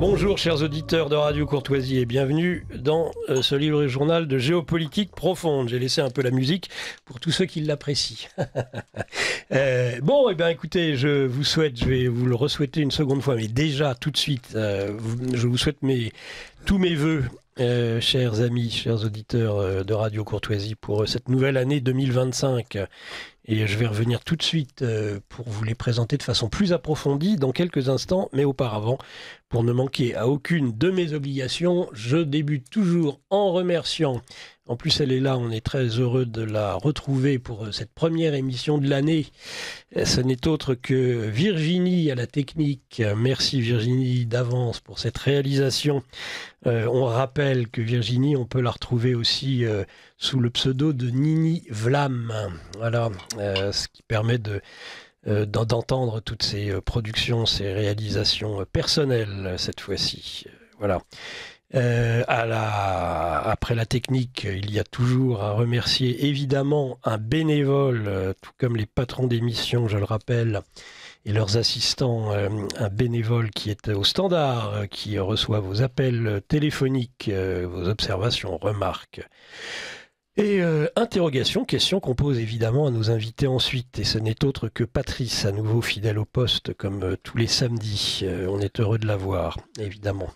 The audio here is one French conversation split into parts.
Bonjour chers auditeurs de Radio Courtoisie et bienvenue dans ce livre et journal de géopolitique profonde. J'ai laissé un peu la musique pour tous ceux qui l'apprécient. Bon, et bien écoutez, je vais vous le re-souhaiter une seconde fois, mais déjà tout de suite, je vous souhaite tous mes vœux. Chers amis, chers auditeurs de Radio Courtoisie, pour cette nouvelle année 2025. Et je vais revenir tout de suite pour vous les présenter de façon plus approfondie dans quelques instants, mais auparavant, pour ne manquer à aucune de mes obligations, je débute toujours en remerciant. En plus, elle est là, on est très heureux de la retrouver pour cette première émission de l'année. Ce n'est autre que Virginie à la technique. Merci Virginie d'avance pour cette réalisation. On rappelle que Virginie, on peut la retrouver aussi sous le pseudo de Nini Vlam. Voilà, ce qui permet d'entendre toutes ces productions, ces réalisations personnelles cette fois-ci. Voilà. Après la technique, il y a toujours à remercier évidemment un bénévole, tout comme les patrons d'émission, je le rappelle, et leurs assistants, un bénévole qui est au standard, qui reçoit vos appels téléphoniques, vos observations, remarques. Et interrogations, questions qu'on pose évidemment à nos invités ensuite. Et ce n'est autre que Patrice, à nouveau fidèle au poste, comme tous les samedis. On est heureux de la voir, évidemment.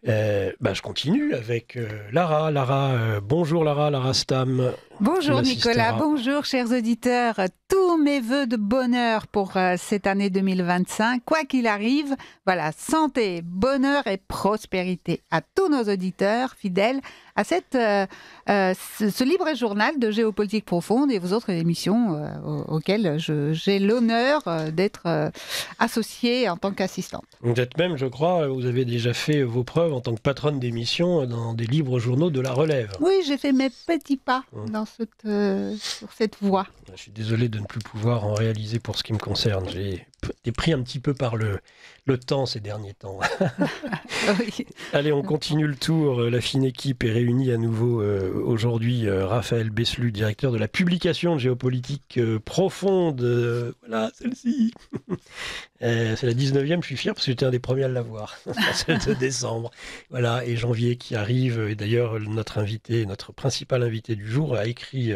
Je continue avec Lara. Bonjour Lara Stam. Bonjour Nicolas, bonjour chers auditeurs. Tous mes vœux de bonheur pour cette année 2025. Quoi qu'il arrive, voilà, santé, bonheur et prospérité à tous nos auditeurs fidèles à ce libre journal de géopolitique profonde et vos autres émissions auxquelles j'ai l'honneur d'être associée en tant qu'assistante. Vous êtes même, je crois, vous avez déjà fait vos preuves en tant que patronne d'émission dans des libres journaux de la relève. Oui, j'ai fait mes petits pas sur cette voie. Je suis désolé de ne plus pouvoir en réaliser pour ce qui me concerne. J'ai été pris un petit peu par le temps ces derniers temps. Oui. Allez, on continue le tour. La fine équipe est réunie à nouveau aujourd'hui. Raphaël Beslu, directeur de la publication de géopolitique profonde. Voilà, celle-ci. C'est la 19e, je suis fier parce que j'étais un des premiers à l'avoir. C'est de décembre. Voilà, et janvier qui arrive. Et d'ailleurs, notre principal invité du jour a écrit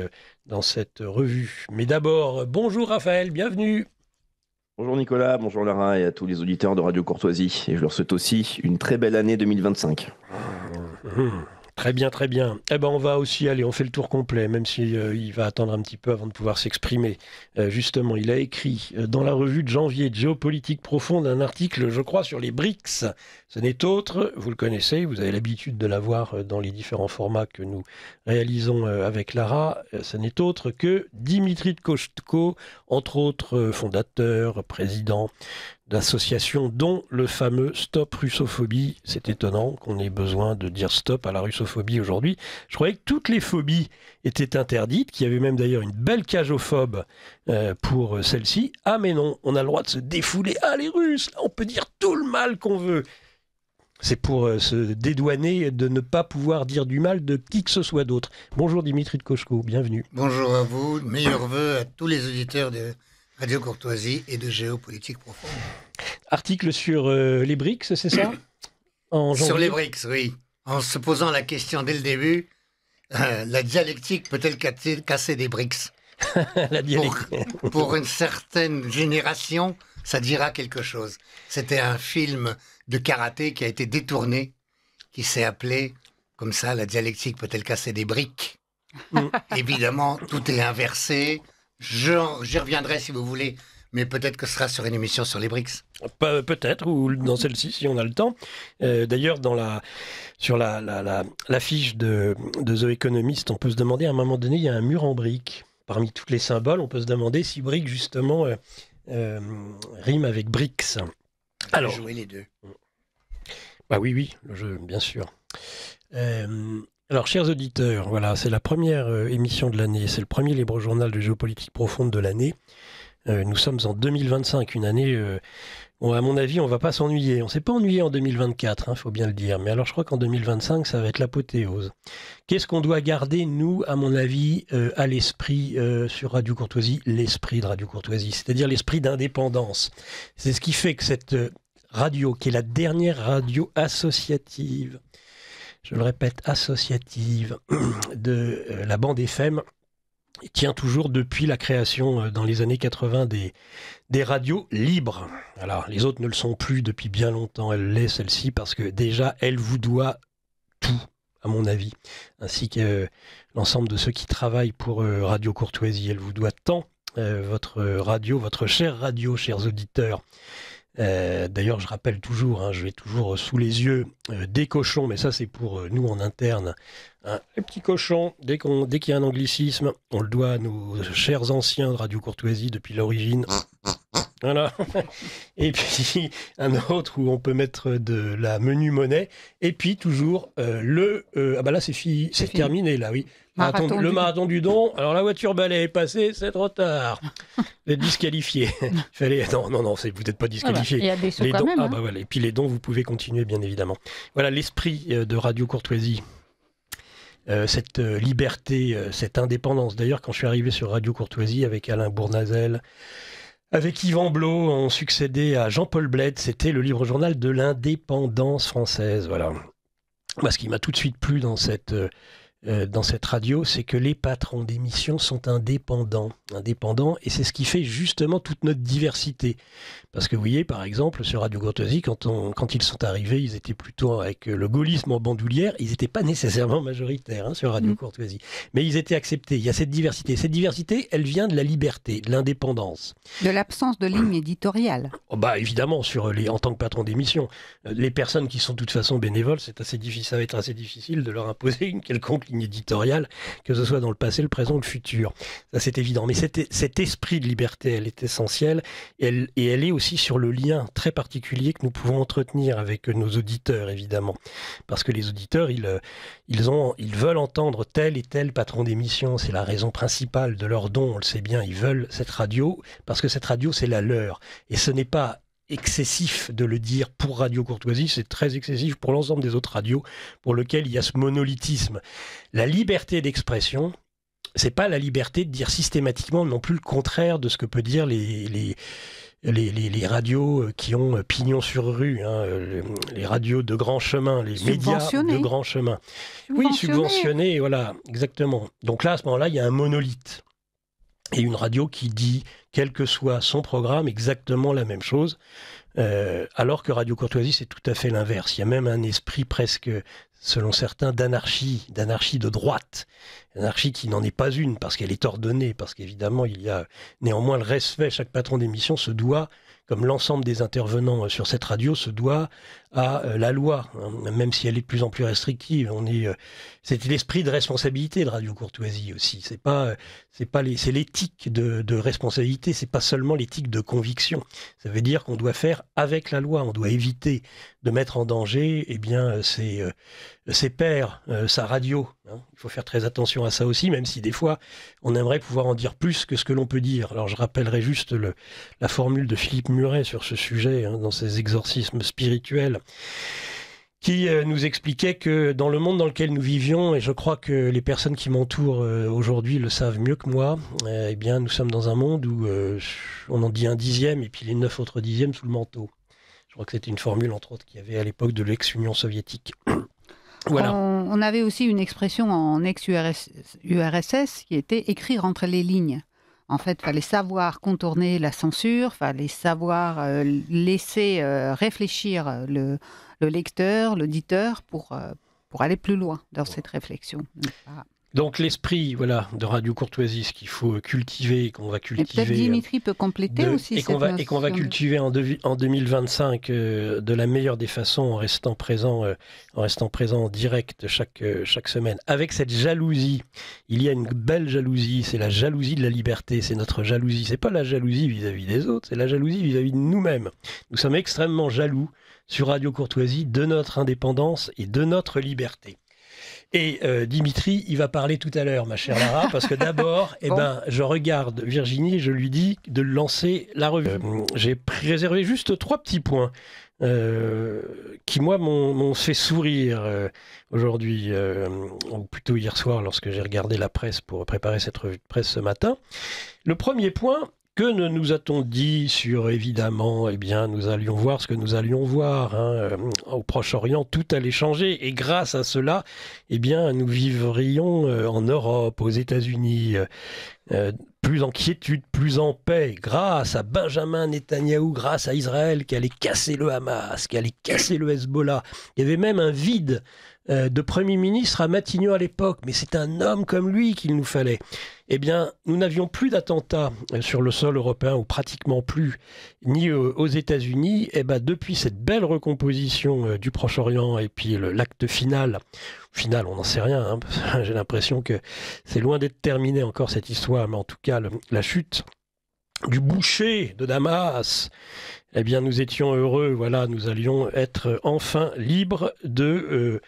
dans cette revue. Mais d'abord, bonjour Raphaël, bienvenue. Bonjour Nicolas, bonjour Lara et à tous les auditeurs de Radio Courtoisie. Et je leur souhaite aussi une très belle année 2025. Très bien, très bien. Eh ben, on va aussi aller, on fait le tour complet, même si il va attendre un petit peu avant de pouvoir s'exprimer. Justement, il a écrit dans la revue de janvier de Géopolitique Profonde un article, je crois, sur les BRICS. Ce n'est autre, vous le connaissez, vous avez l'habitude de l'avoir dans les différents formats que nous réalisons avec Lara. Ce n'est autre que Dimitri Tkochenko, entre autres fondateur, président d'associations dont le fameux Stop Russophobie. C'est étonnant qu'on ait besoin de dire stop à la russophobie aujourd'hui. Je croyais que toutes les phobies étaient interdites, qu'il y avait même d'ailleurs une belle cagophobe pour celle-ci. Ah mais non, on a le droit de se défouler. Ah les Russes, là on peut dire tout le mal qu'on veut. C'est pour se dédouaner de ne pas pouvoir dire du mal de qui que ce soit d'autre. Bonjour Dimitri Tkochenko, bienvenue. Bonjour à vous, meilleurs vœux à tous les auditeurs de Radio Courtoisie et de Géopolitique Profonde. Article sur les BRICS, c'est ça Sur les BRICS, oui. En se posant la question dès le début, la dialectique peut-elle casser des BRICS? La dialectique. Pour une certaine génération, ça dira quelque chose. C'était un film de karaté qui a été détourné, qui s'est appelé comme ça, la dialectique peut-elle casser des briques? Évidemment, tout est inversé. J'y reviendrai si vous voulez, mais peut-être que ce sera sur une émission sur les BRICS. Peut-être, ou dans celle-ci, si on a le temps. D'ailleurs, sur la fiche de The Economist, on peut se demander, à un moment donné, il y a un mur en briques. Parmi tous les symboles, on peut se demander si briques, justement, rime avec BRICS. Alors, jouer les deux. Bah oui, le jeu, bien sûr. Alors, chers auditeurs, voilà, c'est la première émission de l'année, c'est le premier libre journal de géopolitique profonde de l'année. Nous sommes en 2025, une année, à mon avis, on ne va pas s'ennuyer. On ne s'est pas ennuyé en 2024, faut bien le dire. Mais alors, je crois qu'en 2025, ça va être l'apothéose. Qu'est-ce qu'on doit garder, nous, à mon avis, à l'esprit sur Radio Courtoisie, l'esprit de Radio Courtoisie, c'est-à-dire l'esprit d'indépendance. C'est ce qui fait que cette Radio, qui est la dernière radio associative, je le répète, associative de la bande FM, tient toujours depuis la création dans les années 80 des radios libres. Alors, les autres ne le sont plus depuis bien longtemps, elle l'est celle-ci, parce que déjà, elle vous doit tout, à mon avis, ainsi que l'ensemble de ceux qui travaillent pour Radio Courtoisie. Elle vous doit tant, votre radio, votre chère radio, chers auditeurs. D'ailleurs, je rappelle toujours, je vais toujours sous les yeux des cochons, mais ça c'est pour nous en interne. Les petits cochons, dès qu'il y a un anglicisme, on le doit à nos chers anciens de Radio Courtoisie depuis l'origine. Voilà. Et puis un autre où on peut mettre de la menu monnaie. Et puis toujours là c'est terminé là, oui. Le marathon du don. Alors la voiture balai est passée, c'est trop tard. Vous êtes disqualifié. Non, vous n'êtes pas disqualifié. Il y a des sous les quand dons, même. Voilà. Et puis les dons, vous pouvez continuer bien évidemment. Voilà l'esprit de Radio Courtoisie. Cette liberté, cette indépendance. D'ailleurs, quand je suis arrivé sur Radio Courtoisie avec Alain Bournazel, avec Yvan Blot, on succédait à Jean-Paul Bled. C'était le livre journal de l'indépendance française. Voilà. Moi, ce qui m'a tout de suite plu dans cette radio, c'est que les patrons d'émissions sont indépendants, et c'est ce qui fait justement toute notre diversité. Parce que vous voyez, par exemple, sur Radio Courtoisie, quand ils sont arrivés, ils étaient plutôt avec le gaullisme en bandoulière, ils n'étaient pas nécessairement majoritaires sur Radio Courtoisie, mais ils étaient acceptés. Il y a cette diversité. Cette diversité, elle vient de la liberté, de l'indépendance. De l'absence de ligne éditoriale. Évidemment, en tant que patron d'émission, les personnes qui sont de toute façon bénévoles, ça va être assez difficile de leur imposer une quelconque ligne éditoriale, que ce soit dans le passé, le présent ou le futur. Ça, c'est évident. Mais cet esprit de liberté, elle est essentielle, et elle est aussi sur le lien très particulier que nous pouvons entretenir avec nos auditeurs, évidemment. Parce que les auditeurs, ils veulent entendre tel et tel patron d'émission. C'est la raison principale de leur don, on le sait bien. Ils veulent cette radio, parce que cette radio, c'est la leur. Et ce n'est pas excessif de le dire pour Radio Courtoisie, c'est très excessif pour l'ensemble des autres radios pour lesquelles il y a ce monolithisme. La liberté d'expression, c'est pas la liberté de dire systématiquement non plus le contraire de ce que peut dire les radios qui ont pignon sur rue, les radios de grand chemin, les médias de grand chemin. Oui, subventionnés, voilà, exactement. Donc là, à ce moment-là, il y a un monolithe. Et une radio qui dit, quel que soit son programme, exactement la même chose, alors que Radio Courtoisie, c'est tout à fait l'inverse. Il y a même un esprit presque, selon certains, d'anarchie de droite. Anarchie qui n'en est pas une, parce qu'elle est ordonnée, parce qu'évidemment, il y a néanmoins le respect. Chaque patron d'émission se doit, comme l'ensemble des intervenants sur cette radio, se doit à la loi, même si elle est de plus en plus restrictive. C'est l'esprit de responsabilité de Radio Courtoisie aussi. C'est l'éthique de responsabilité, c'est pas seulement l'éthique de conviction. Ça veut dire qu'on doit faire avec la loi, on doit éviter de mettre en danger ses pairs, sa radio. Il faut faire très attention à ça aussi, même si des fois on aimerait pouvoir en dire plus que ce que l'on peut dire. Alors je rappellerai juste la formule de Philippe Muret sur ce sujet, dans ses exorcismes spirituels, qui nous expliquait que dans le monde dans lequel nous vivions, et je crois que les personnes qui m'entourent aujourd'hui le savent mieux que moi, eh bien nous sommes dans un monde où on en dit un dixième et puis les 9 autres dixièmes sous le manteau. Je crois que c'était une formule, entre autres, qu'il y avait à l'époque de l'ex-Union soviétique. Voilà. On avait aussi une expression en ex-URSS qui était écrire entre les lignes. En fait, il fallait savoir contourner la censure, il fallait savoir laisser réfléchir le lecteur, l'auditeur, pour aller plus loin dans cette réflexion. Donc l'esprit de Radio Courtoisie, ce qu'il faut cultiver et qu'on va cultiver... Et peut-être Dimitri peut compléter aussi et qu'on va cultiver en 2025 de la meilleure des façons en restant présent en direct chaque semaine. Avec cette jalousie, il y a une belle jalousie, c'est la jalousie de la liberté, c'est notre jalousie. C'est pas la jalousie vis-à-vis des autres, c'est la jalousie vis-à-vis de nous-mêmes. Nous sommes extrêmement jaloux sur Radio Courtoisie de notre indépendance et de notre liberté. Et Dimitri, il va parler tout à l'heure, ma chère Lara, parce que d'abord, je regarde Virginie et je lui dis de lancer la revue. J'ai réservé juste 3 petits points qui, moi, m'ont fait sourire aujourd'hui, ou plutôt hier soir, lorsque j'ai regardé la presse pour préparer cette revue de presse ce matin. Le premier point, Que ne nous a-t-on dit sur, évidemment, eh bien, nous allions voir ce que nous allions voir, hein, au Proche-Orient, tout allait changer. Et grâce à cela, eh bien, nous vivrions en Europe, aux États-Unis, plus en quiétude, plus en paix, grâce à Benjamin Netanyahou, grâce à Israël qui allait casser le Hamas, qui allait casser le Hezbollah. Il y avait même un vide de Premier ministre à Matignon à l'époque, mais c'est un homme comme lui qu'il nous fallait. Eh bien, nous n'avions plus d'attentats sur le sol européen, ou pratiquement plus, ni aux États-Unis. Eh bien, depuis cette belle recomposition du Proche-Orient et puis l'acte final, on n'en sait rien, hein, j'ai l'impression que c'est loin d'être terminé encore cette histoire, mais en tout cas, la chute du boucher de Damas, eh bien, nous étions heureux, voilà, nous allions être enfin libres de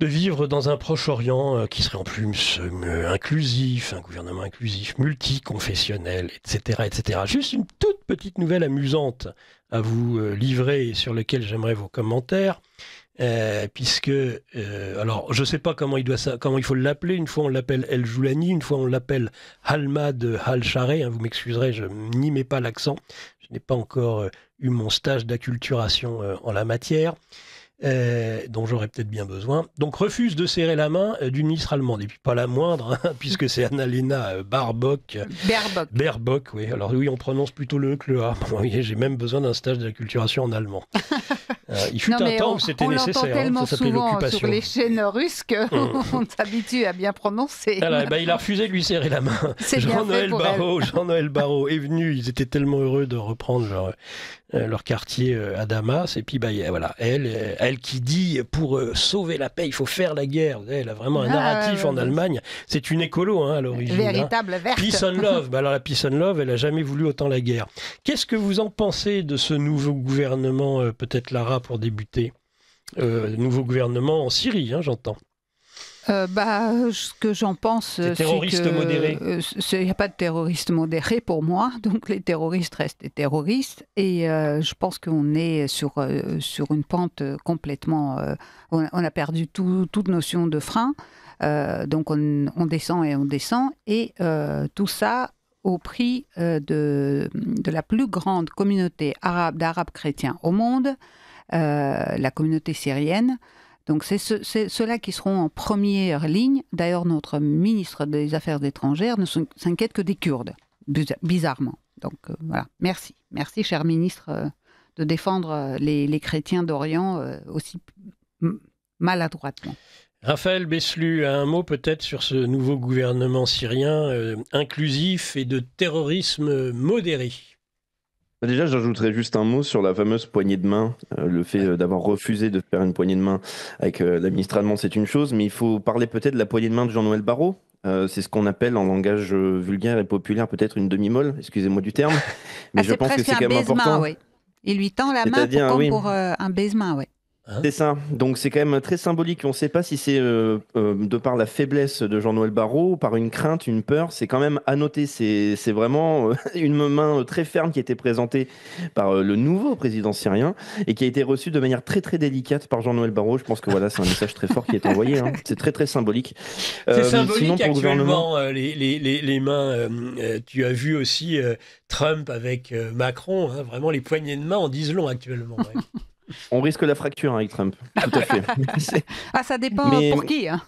vivre dans un Proche-Orient qui serait en plus inclusif, un gouvernement inclusif, multiconfessionnel, etc., etc. Juste une toute petite nouvelle amusante à vous livrer, sur laquelle j'aimerais vos commentaires. Puisque, alors je ne sais pas comment il faut l'appeler, une fois on l'appelle El Joulani, une fois on l'appelle Halmad Al-Charé, hein, vous m'excuserez, je n'y mets pas l'accent, je n'ai pas encore eu mon stage d'acculturation en la matière, dont j'aurais peut-être bien besoin, donc refuse de serrer la main d'une ministre allemande, et puis pas la moindre, hein, puisque c'est Annalena Baerbock, oui, alors oui, on prononce plutôt le E que le A, oui, j'ai même besoin d'un stage d'acculturation en allemand. Il fut un temps où c'était nécessaire. On l'entend tellement ça souvent sur les chaînes russes qu'on s'habitue à bien prononcer. Alors, il a refusé de lui serrer la main. Jean-Noël Barrot est venu. Ils étaient tellement heureux de reprendre leur quartier à Damas. Et puis, voilà, elle qui dit, pour sauver la paix, il faut faire la guerre. Elle a vraiment un narratif en Allemagne. C'est une écolo, hein, à l'origine. Véritable verte. Peace and love. Alors, la peace and love, elle n'a jamais voulu autant la guerre. Qu'est-ce que vous en pensez de ce nouveau gouvernement, peut-être Lara, pour débuter, nouveau gouvernement en Syrie, hein, j'entends. Ce que j'en pense, c'est terroristes modérés. Il n'y a pas de terroristes modérés pour moi, donc les terroristes restent des terroristes, et je pense qu'on est sur une pente complètement... on a perdu toute notion de frein, donc on descend, et tout ça au prix de la plus grande communauté d'Arabes chrétiens au monde, la communauté syrienne. Donc c'est ceux-là qui seront en première ligne. D'ailleurs, notre ministre des Affaires étrangères ne s'inquiète que des Kurdes, bizarrement. Donc voilà, merci, cher ministre, de défendre les chrétiens d'Orient aussi maladroitement. Raphaël Beslu, un mot peut-être sur ce nouveau gouvernement syrien inclusif et de terrorisme modéré. Déjà, j'ajouterais juste un mot sur la fameuse poignée de main. Le fait d'avoir refusé de faire une poignée de main avec la ministre allemande, c'est une chose, mais il faut parler peut-être de la poignée de main de Jean-Noël Barrot. C'est ce qu'on appelle en langage vulgaire et populaire peut-être une demi-molle, excusez-moi du terme, mais je pense que c'est quand même important. Oui. Il lui tend la main pour un baise-main, oui. C'est ça, donc c'est quand même très symbolique. On ne sait pas si c'est de par la faiblesse de Jean-Noël Barrot ou par une crainte, une peur. C'est quand même à noter, c'est vraiment une main très ferme qui a été présentée par le nouveau président syrien et qui a été reçue de manière très très délicate par Jean-Noël Barrot. Je pense que voilà, c'est un message très fort qui est envoyé, hein. C'est très très symbolique. C'est symbolique sinon, actuellement, les mains. Tu as vu aussi Trump avec Macron, hein, vraiment les poignées de main en disent long actuellement. Ouais. On risque la fracture avec Trump, tout à fait. Ça dépend pour qui. Hein.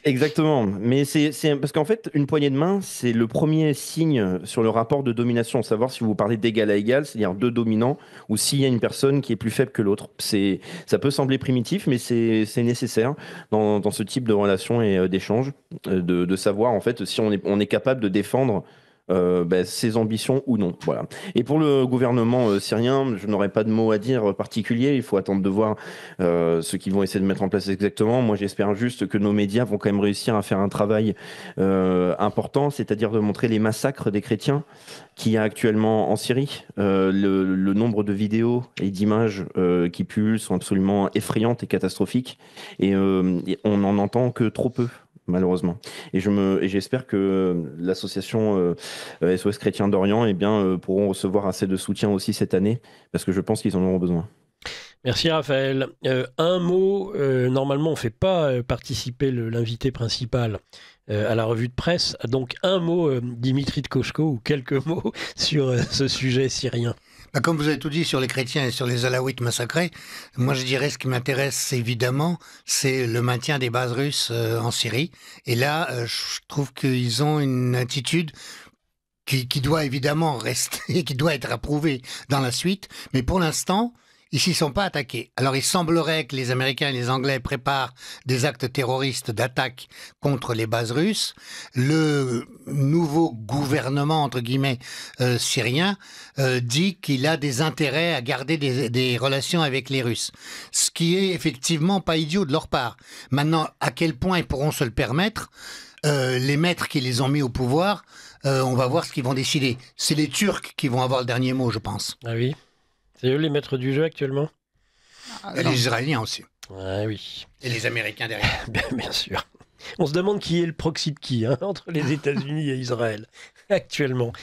Exactement, mais c'est parce qu'en fait, une poignée de main, c'est le premier signe sur le rapport de domination, savoir si vous parlez d'égal à égal, c'est-à-dire deux dominants, ou s'il y a une personne qui est plus faible que l'autre. Ça peut sembler primitif, mais c'est nécessaire dans ce type de relation et d'échange, de savoir en fait si on est capable de défendre ses ambitions ou non. Voilà. Et pour le gouvernement syrien, je n'aurais pas de mots à dire particulier. Il faut attendre de voir ce qu'ils vont essayer de mettre en place exactement. Moi, j'espère juste que nos médias vont quand même réussir à faire un travail important, c'est-à-dire de montrer les massacres des chrétiens qu'il y a actuellement en Syrie. Le nombre de vidéos et d'images qui pullulent sont absolument effrayantes et catastrophiques. Et on n'en entend que trop peu, malheureusement. Et j'espère que l'association SOS Chrétiens d'Orient pourront recevoir assez de soutien aussi cette année, parce que je pense qu'ils en auront besoin. Merci Raphaël. Un mot, normalement on ne fait pas participer l'invité principal à la revue de presse. Donc un mot, Dimitri de Kochko, ou quelques mots sur ce sujet syrien. Comme vous avez tout dit sur les chrétiens et sur les Alaouites massacrés, moi je dirais ce qui m'intéresse évidemment, c'est le maintien des bases russes en Syrie. Et là, je trouve qu'ils ont une attitude qui doit évidemment rester, qui doit être approuvée dans la suite. Mais pour l'instant, ils s'y sont pas attaqués. Alors il semblerait que les Américains et les Anglais préparent des actes terroristes d'attaque contre les bases russes. Le nouveau gouvernement, entre guillemets, syrien, dit qu'il a des intérêts à garder des relations avec les Russes. Ce qui est effectivement pas idiot de leur part. Maintenant, à quel point ils pourront se le permettre, les maîtres qui les ont mis au pouvoir, on va voir ce qu'ils vont décider. C'est les Turcs qui vont avoir le dernier mot, je pense. Ah oui. C'est eux les maîtres du jeu actuellement? Et les Israéliens aussi. Ah oui. Et les Américains derrière. Bien sûr. On se demande qui est le proxy de qui, entre les États-Unis et Israël, actuellement.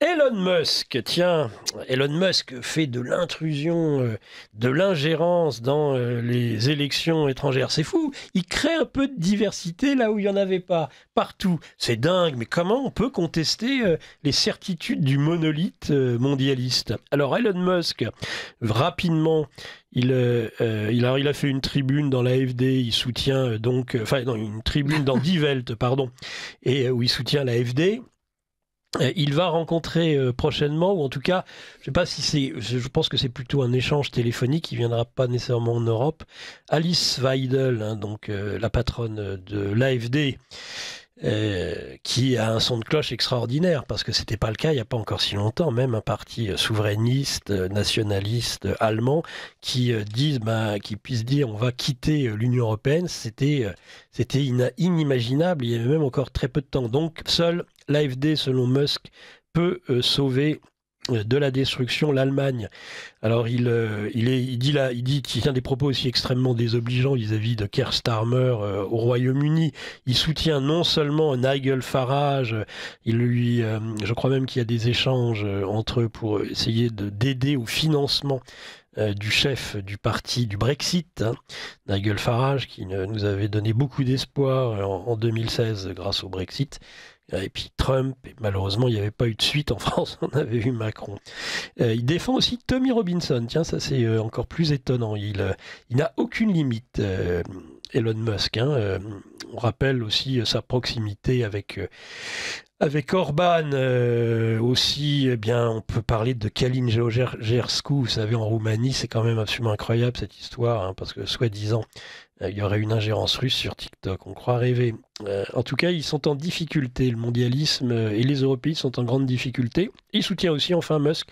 Elon Musk, tiens, Elon Musk fait de l'intrusion, de l'ingérence dans les élections étrangères. C'est fou, il crée un peu de diversité là où il n'y en avait pas, partout. C'est dingue, mais comment on peut contester les certitudes du monolithe mondialiste? Alors Elon Musk, rapidement, il a fait une tribune dans l'AfD, il soutient une tribune dans Die Welt, pardon, et où il soutient l'AfD. Il va rencontrer prochainement, ou en tout cas, je pense que c'est plutôt un échange téléphonique, il ne viendra pas nécessairement en Europe, Alice Weidel, donc la patronne de l'AfD, qui a un son de cloche extraordinaire, parce que c'était pas le cas il n'y a pas encore si longtemps, même un parti souverainiste, nationaliste, allemand, qui puisse dire on va quitter l'Union européenne, c'était inimaginable, il y avait même encore très peu de temps. Donc seul l'AfD, selon Musk, peut sauver de la destruction l'Allemagne. Alors il tient des propos aussi extrêmement désobligeants vis-à-vis de Keir Starmer au Royaume-Uni. Il soutient non seulement Nigel Farage, je crois même qu'il y a des échanges entre eux pour essayer d'aider au financement du chef du parti du Brexit, Nigel Farage, qui nous avait donné beaucoup d'espoir en 2016 grâce au Brexit. Et puis Trump, et malheureusement, il n'y avait pas eu de suite en France, on avait eu Macron. Il défend aussi Tommy Robinson, tiens, ça c'est encore plus étonnant. Il n'a aucune limite, Elon Musk. On rappelle aussi sa proximité avec Orban aussi. Eh bien, on peut parler de Kalin Georgescu, vous savez, en Roumanie, c'est quand même absolument incroyable cette histoire, parce que soi-disant, il y aurait une ingérence russe sur TikTok, on croit rêver. En tout cas, ils sont en difficulté, le mondialisme et les Européens sont en grande difficulté. Il soutient aussi, enfin, Musk,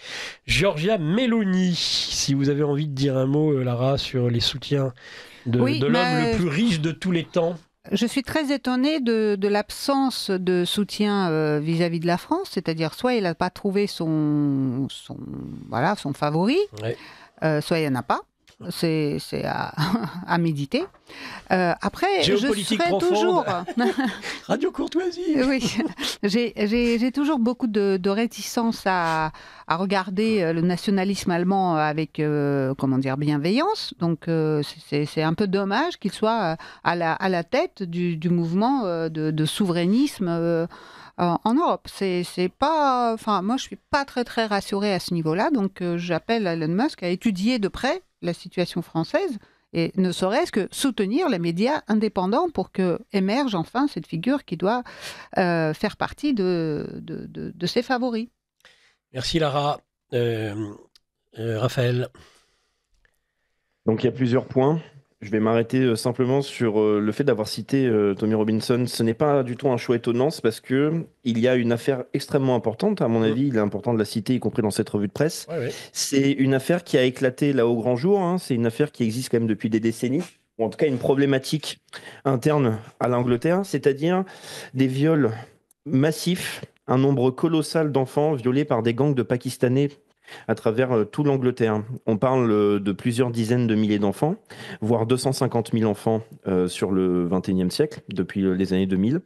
Giorgia Meloni. Si vous avez envie de dire un mot, Lara, sur les soutiens de l'homme le plus riche de tous les temps. Je suis très étonnée de l'absence de soutien vis-à-vis de la France, c'est-à-dire soit il n'a pas trouvé son favori, soit il n'y en a pas. C'est à méditer. Après, je serai toujours... Radio Courtoisie. Oui, j'ai toujours beaucoup de réticence à regarder le nationalisme allemand avec, bienveillance. Donc, c'est un peu dommage qu'il soit à la tête du mouvement de souverainisme en Europe. C'est pas... Enfin, moi, je suis pas très, très rassurée à ce niveau-là. Donc, j'appelle Elon Musk à étudier de près la situation française et ne serait-ce que soutenir les médias indépendants pour que émerge enfin cette figure qui doit faire partie de ses favoris. Merci Lara. Raphaël. Donc il y a plusieurs points. Je vais m'arrêter simplement sur le fait d'avoir cité Tommy Robinson. Ce n'est pas du tout un choix étonnant, c'est parce qu'il y a une affaire extrêmement importante, à mon avis, il est important de la citer, y compris dans cette revue de presse. Ouais. C'est une affaire qui a éclaté là au grand jour, c'est une affaire qui existe quand même depuis des décennies, ou en tout cas une problématique interne à l'Angleterre, c'est-à-dire des viols massifs, un nombre colossal d'enfants violés par des gangs de Pakistanais à travers tout l'Angleterre. On parle de plusieurs dizaines de milliers d'enfants, voire 250 000 enfants sur le XXIe siècle, depuis les années 2000.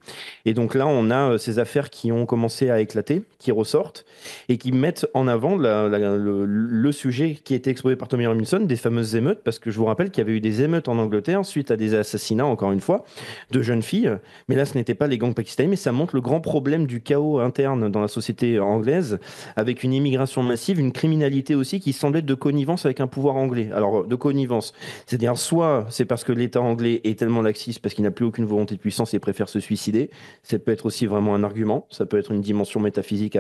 Et donc là, on a ces affaires qui ont commencé à éclater, qui ressortent, et qui mettent en avant le sujet qui a été exposé par Tommy Robinson, des fameuses émeutes, parce que je vous rappelle qu'il y avait eu des émeutes en Angleterre suite à des assassinats, encore une fois, de jeunes filles. Mais là, ce n'était pas les gangs pakistanais, mais ça montre le grand problème du chaos interne dans la société anglaise, avec une immigration massive, une criminalité aussi qui semblait de connivence avec un pouvoir anglais. Alors, de connivence, c'est-à-dire soit c'est parce que l'État anglais est tellement laxiste, parce qu'il n'a plus aucune volonté de puissance et préfère se suicider. Ça peut être aussi vraiment un argument, ça peut être une dimension métaphysique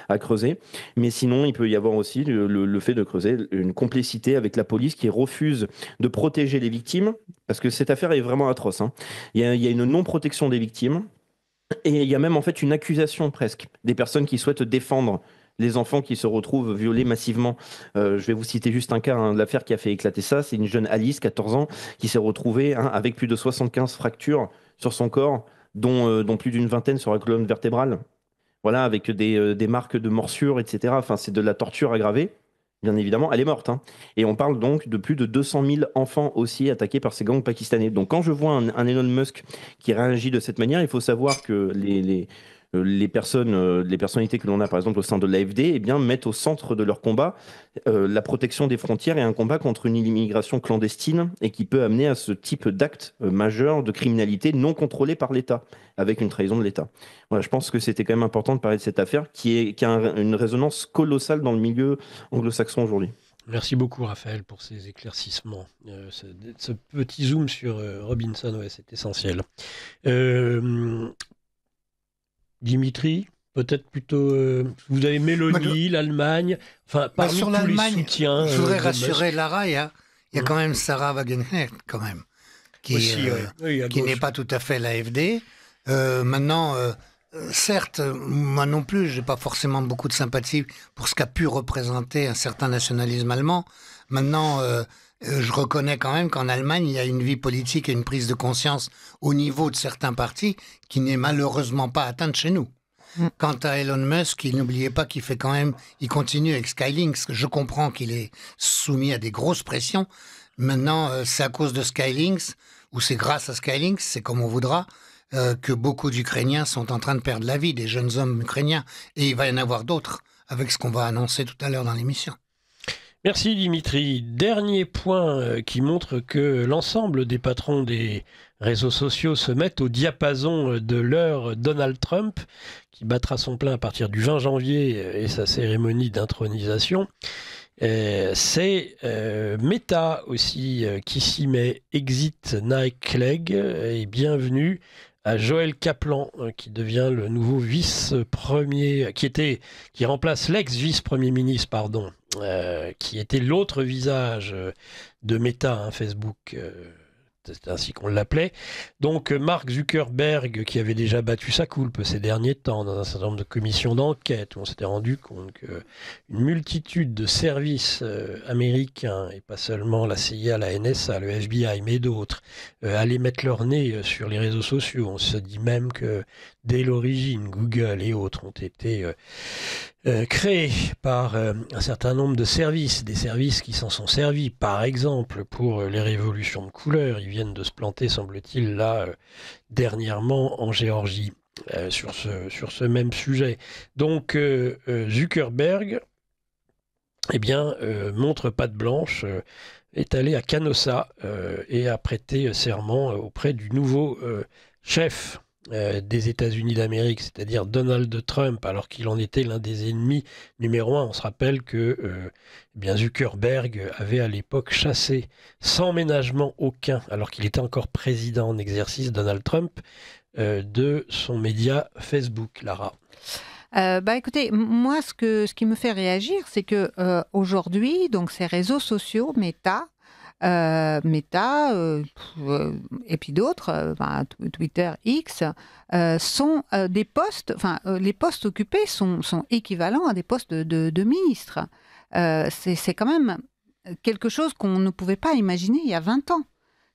à creuser. Mais sinon, il peut y avoir aussi le fait de creuser une complicité avec la police qui refuse de protéger les victimes, parce que cette affaire est vraiment atroce, hein. Il y a une non-protection des victimes, et il y a même en fait une accusation presque des personnes qui souhaitent défendre les enfants qui se retrouvent violés massivement. Je vais vous citer juste un cas, hein, l'affaire qui a fait éclater ça, c'est une jeune Alice, 14 ans, qui s'est retrouvée avec plus de 75 fractures sur son corps, dont plus d'une vingtaine sur la colonne vertébrale. Voilà, avec des marques de morsures, etc. Enfin, c'est de la torture aggravée. Bien évidemment, elle est morte, hein. Et on parle donc de plus de 200 000 enfants aussi attaqués par ces gangs pakistanais. Donc quand je vois un Elon Musk qui réagit de cette manière, il faut savoir que les personnalités que l'on a par exemple au sein de l'AfD, eh bien, mettent au centre de leur combat la protection des frontières et un combat contre une immigration clandestine et qui peut amener à ce type d'acte majeur de criminalité non contrôlée par l'État, avec une trahison de l'État. Voilà, je pense que c'était quand même important de parler de cette affaire qui a une résonance colossale dans le milieu anglo-saxon aujourd'hui. Merci beaucoup Raphaël pour ces éclaircissements. Ce petit zoom sur Robinson, ouais, c'est essentiel. Dimitri, peut-être plutôt... vous avez Mélanie, l'Allemagne, enfin parmi sur tous les soutiens... je voudrais rassurer Lara, il y a quand même Sarah Wagenknecht, quand même, qui n'est pas tout à fait l'AfD. Maintenant, certes, moi non plus, je n'ai pas forcément beaucoup de sympathie pour ce qu'a pu représenter un certain nationalisme allemand. Maintenant... je reconnais quand même qu'en Allemagne, il y a une vie politique et une prise de conscience au niveau de certains partis qui n'est malheureusement pas atteinte chez nous. Quant à Elon Musk, n'oubliez pas qu'il fait quand même, il continue avec Skylinks. Je comprends qu'il est soumis à des grosses pressions. Maintenant, c'est à cause de Skylinks, ou c'est grâce à Skylinks, c'est comme on voudra, que beaucoup d'Ukrainiens sont en train de perdre la vie, des jeunes hommes ukrainiens. Et il va y en avoir d'autres, avec ce qu'on va annoncer tout à l'heure dans l'émission. Merci Dimitri. Dernier point qui montre que l'ensemble des patrons des réseaux sociaux se mettent au diapason de leur Donald Trump, qui battra son plein à partir du 20 janvier et sa cérémonie d'intronisation. C'est Meta aussi qui s'y met. Exit Nike Clegg et bienvenue à Joël Kaplan, qui devient le nouveau vice-premier, qui remplace l'ex-vice-premier ministre, pardon, qui était l'autre visage de Meta, hein, Facebook, c'est ainsi qu'on l'appelait. Donc Mark Zuckerberg, qui avait déjà battu sa coulpe ces derniers temps dans un certain nombre de commissions d'enquête, où on s'était rendu compte qu'une multitude de services américains, et pas seulement la CIA, la NSA, le FBI, mais d'autres, allaient mettre leur nez sur les réseaux sociaux. On se dit même que dès l'origine, Google et autres ont été créés par un certain nombre de services, des services qui s'en sont servis, par exemple pour les révolutions de couleur. Ils viennent de se planter, semble-t-il, là, dernièrement en Géorgie, sur ce même sujet. Donc Zuckerberg, eh bien, montre patte blanche, est allé à Canossa et a prêté serment auprès du nouveau chef des États-Unis d'Amérique, c'est-à-dire Donald Trump, alors qu'il en était l'un des ennemis numéro 1. On se rappelle que bien Zuckerberg avait à l'époque chassé sans ménagement aucun, alors qu'il était encore président en exercice, Donald Trump, de son média Facebook. Lara. Écoutez, moi ce qui me fait réagir, c'est que aujourd'hui, donc ces réseaux sociaux, Meta, et puis d'autres, Twitter, X, sont des postes, les postes occupés sont équivalents à des postes de ministres. C'est quand même quelque chose qu'on ne pouvait pas imaginer il y a 20 ans,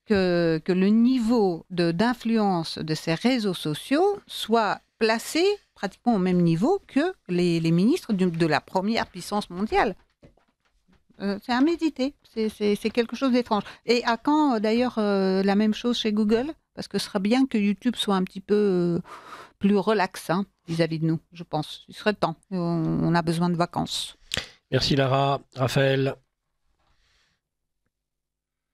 que le niveau d'influence de ces réseaux sociaux soit placé pratiquement au même niveau que les ministres de la première puissance mondiale. C'est à méditer. C'est quelque chose d'étrange. Et à quand, d'ailleurs, la même chose chez Google? Parce que ce serait bien que YouTube soit un petit peu plus relax vis-à-vis de nous, je pense. Il serait temps. On a besoin de vacances. Merci Lara. Raphaël?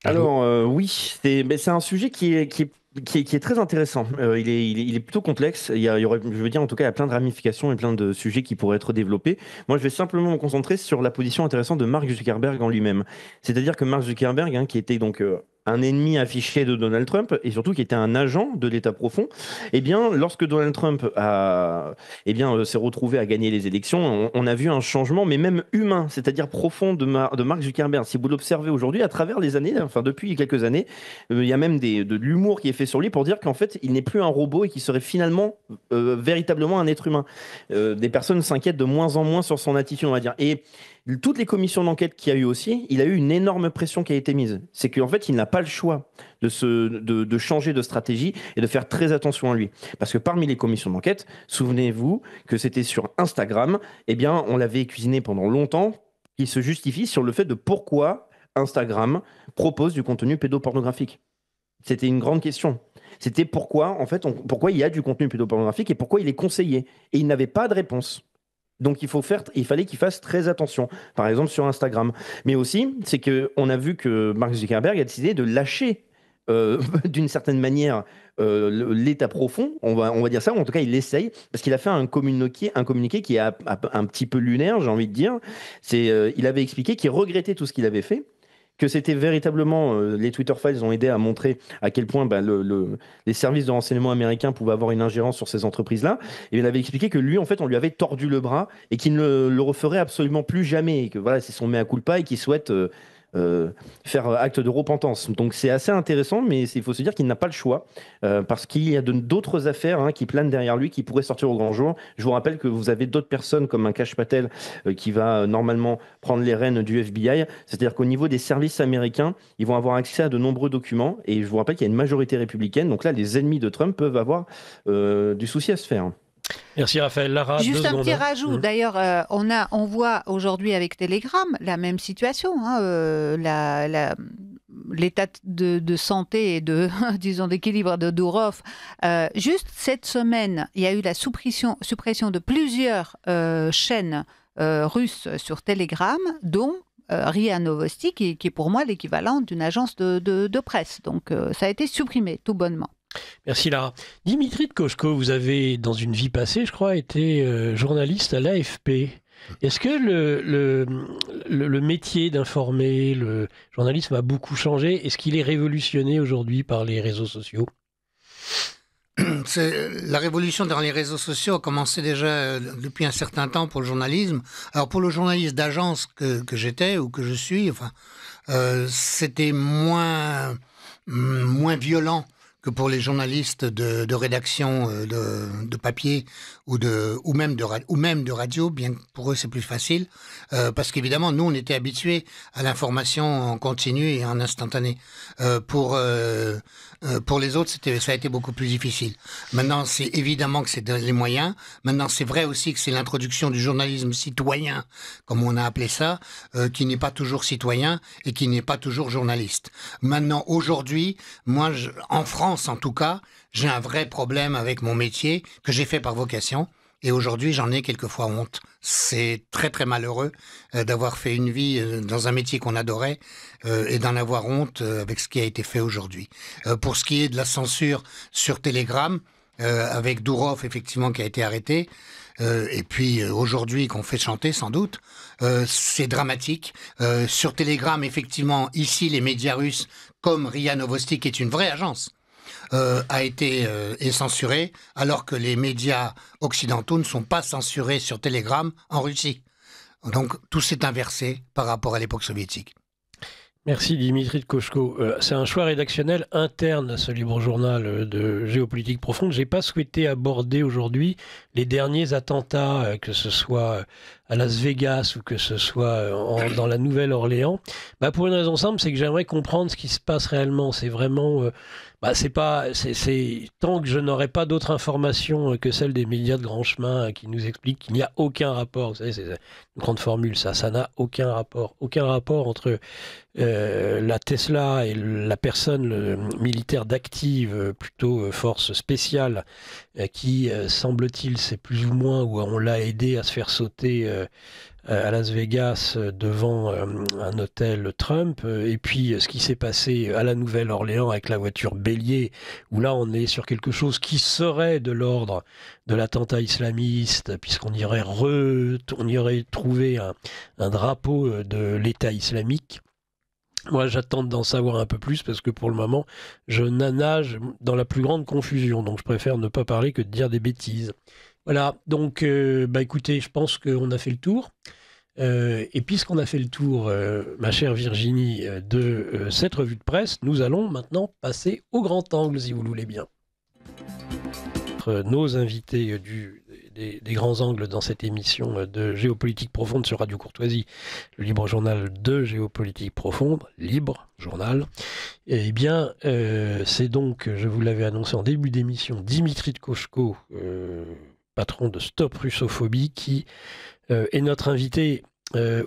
Alors oui, c'est un sujet qui est très intéressant. Il est plutôt complexe. Il y aurait, je veux dire, en tout cas, il y a plein de ramifications et plein de sujets qui pourraient être développés. Moi, je vais simplement me concentrer sur la position intéressante de Mark Zuckerberg en lui-même. C'est-à-dire que Mark Zuckerberg, qui était donc un ennemi affiché de Donald Trump et surtout qui était un agent de l'État profond, eh bien, lorsque Donald Trump s'est retrouvé à gagner les élections, on a vu un changement, mais même humain, c'est-à-dire profond de Mark Zuckerberg. Si vous l'observez aujourd'hui, à travers les années, enfin depuis quelques années, il y a même de l'humour qui est fait sur lui pour dire qu'en fait, il n'est plus un robot et qu'il serait finalement véritablement un être humain. Des personnes s'inquiètent de moins en moins sur son attitude, on va dire. Et toutes les commissions d'enquête qu'il y a eu aussi, il a eu une énorme pression qui a été mise. C'est qu'en fait, il n'a pas le choix de changer de stratégie et de faire très attention à lui. Parce que parmi les commissions d'enquête, souvenez-vous que c'était sur Instagram, eh bien, on l'avait cuisiné pendant longtemps, il se justifie sur le fait de pourquoi Instagram propose du contenu pédopornographique. C'était une grande question. C'était pourquoi il y a du contenu pédopornographique et pourquoi il est conseillé. Et il n'avait pas de réponse. Donc il fallait qu'il fasse très attention, par exemple sur Instagram. Mais aussi, c'est qu'on a vu que Mark Zuckerberg a décidé de lâcher d'une certaine manière l'État profond, on va dire ça, ou en tout cas il l'essaye, parce qu'il a fait un communiqué qui est un petit peu lunaire, j'ai envie de dire. Il avait expliqué qu'il regrettait tout ce qu'il avait fait, que c'était véritablement, les Twitter Files ont aidé à montrer à quel point les services de renseignement américains pouvaient avoir une ingérence sur ces entreprises-là. Et il avait expliqué que lui, en fait, on lui avait tordu le bras et qu'il ne le referait absolument plus jamais. Et que voilà, c'est son mea culpa et qu'il souhaite faire acte de repentance. Donc c'est assez intéressant, mais il faut se dire qu'il n'a pas le choix parce qu'il y a d'autres affaires qui planent derrière lui qui pourraient sortir au grand jour. Je vous rappelle que vous avez d'autres personnes comme un Kash Patel qui va normalement prendre les rênes du FBI. C'est-à-dire qu'au niveau des services américains, ils vont avoir accès à de nombreux documents et je vous rappelle qu'il y a une majorité républicaine. Donc là, les ennemis de Trump peuvent avoir du souci à se faire. Merci Raphaël. Lara, juste un petit rajout. D'ailleurs, on voit aujourd'hui avec Telegram la même situation. L'état de santé et disons, d'équilibre de Durov. Juste cette semaine, il y a eu la suppression de plusieurs chaînes russes sur Telegram, dont RIA Novosti, qui est pour moi l'équivalent d'une agence de presse. Donc, ça a été supprimé tout bonnement. Merci Lara. Dimitri Tkochko, vous avez, dans une vie passée, je crois, été journaliste à l'AFP. Est-ce que le métier d'informer, le journalisme a beaucoup changé? Est-ce qu'il est révolutionné aujourd'hui par les réseaux sociaux? La révolution dans les réseaux sociaux a commencé déjà depuis un certain temps pour le journalisme. Alors pour le journaliste d'agence que j'étais ou que je suis, c'était moins violent que pour les journalistes de rédaction de papier ou même de radio, bien que pour eux c'est plus facile, parce qu'évidemment nous on était habitués à l'information en continu et en instantané. Pour les autres, ça a été beaucoup plus difficile. Maintenant, c'est évidemment que c'est les moyens. Maintenant, c'est vrai aussi que c'est l'introduction du journalisme citoyen, comme on a appelé ça, qui n'est pas toujours citoyen et qui n'est pas toujours journaliste. Maintenant, aujourd'hui, moi, en France en tout cas, j'ai un vrai problème avec mon métier que j'ai fait par vocation. Et aujourd'hui, j'en ai quelquefois honte. C'est très, très malheureux d'avoir fait une vie dans un métier qu'on adorait et d'en avoir honte avec ce qui a été fait aujourd'hui. Pour ce qui est de la censure sur Telegram, avec Durov, effectivement, qui a été arrêté, et puis aujourd'hui, qu'on fait chanter, sans doute, c'est dramatique. Sur Telegram, effectivement, ici, les médias russes, comme RIA Novosti, qui est une vraie agence, est censuré, alors que les médias occidentaux ne sont pas censurés sur Telegram en Russie. Donc tout s'est inversé par rapport à l'époque soviétique. Merci Dimitri Tkochko. C'est un choix rédactionnel interne à ce libre journal de géopolitique profonde. Je n'ai pas souhaité aborder aujourd'hui les derniers attentats, que ce soit à Las Vegas ou que ce soit dans la Nouvelle-Orléans, pour une raison simple, c'est que j'aimerais comprendre ce qui se passe réellement. C'est vraiment... c'est tant que je n'aurai pas d'autres informations que celles des médias de grand chemin qui nous expliquent qu'il n'y a aucun rapport. Vous savez, c'est une grande formule, ça n'a aucun rapport. Aucun rapport entre la Tesla et la personne militaire d'active, plutôt force spéciale, qui, semble-t-il, c'est plus ou moins où on l'a aidé à se faire sauter à Las Vegas devant un hôtel Trump, et puis ce qui s'est passé à la Nouvelle-Orléans avec la voiture bélier, où là on est sur quelque chose qui serait de l'ordre de l'attentat islamiste, puisqu'on y aurait trouvé un drapeau de l'État islamique. Moi, j'attends d'en savoir un peu plus parce que pour le moment, je nage dans la plus grande confusion. Donc, je préfère ne pas parler que de dire des bêtises. Voilà. Donc, écoutez, je pense qu'on a fait le tour. Et puisqu'on a fait le tour, ma chère Virginie, de cette revue de presse, nous allons maintenant passer au grand angle, si vous le voulez bien. Nos invités des grands angles dans cette émission de Géopolitique Profonde sur Radio Courtoisie, le libre journal de Géopolitique Profonde, libre journal. Eh bien, c'est donc, je vous l'avais annoncé en début d'émission, Dimitri Tkochko, patron de Stop Russophobie, qui est notre invité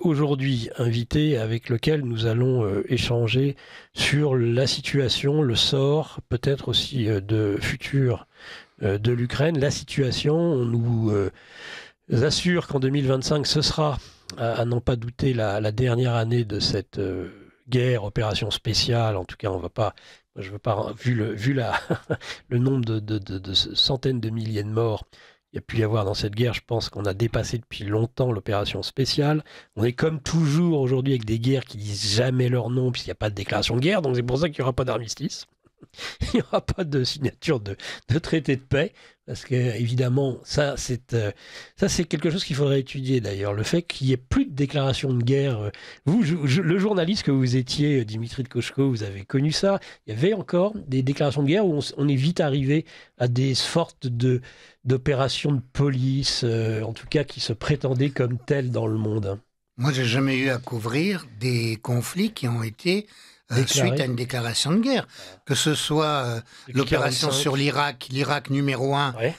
aujourd'hui, invité avec lequel nous allons échanger sur la situation, le sort, peut-être aussi de futur de l'Ukraine. La situation, on nous assure qu'en 2025, ce sera, à n'en pas douter, la dernière année de cette guerre, opération spéciale. En tout cas, on va pas, je veux pas, vu le nombre de centaines de milliers de morts il y a pu y avoir dans cette guerre, je pense qu'on a dépassé depuis longtemps l'opération spéciale. On est comme toujours aujourd'hui avec des guerres qui disent jamais leur nom puisqu'il n'y a pas de déclaration de guerre, donc c'est pour ça qu'il n'y aura pas d'armistice. Il n'y aura pas de signature de traité de paix, parce que évidemment, ça c'est quelque chose qu'il faudrait étudier d'ailleurs, le fait qu'il n'y ait plus de déclaration de guerre. Vous, le journaliste que vous étiez, Dimitri Tkochko, vous avez connu ça. Il y avait encore des déclarations de guerre où on est vite arrivé à des sortes d'opérations de police, en tout cas qui se prétendaient comme telles dans le monde. Moi, j'ai jamais eu à couvrir des conflits qui ont été suite à une déclaration de guerre, que ce soit l'opération sur l'Irak numéro 1, ouais.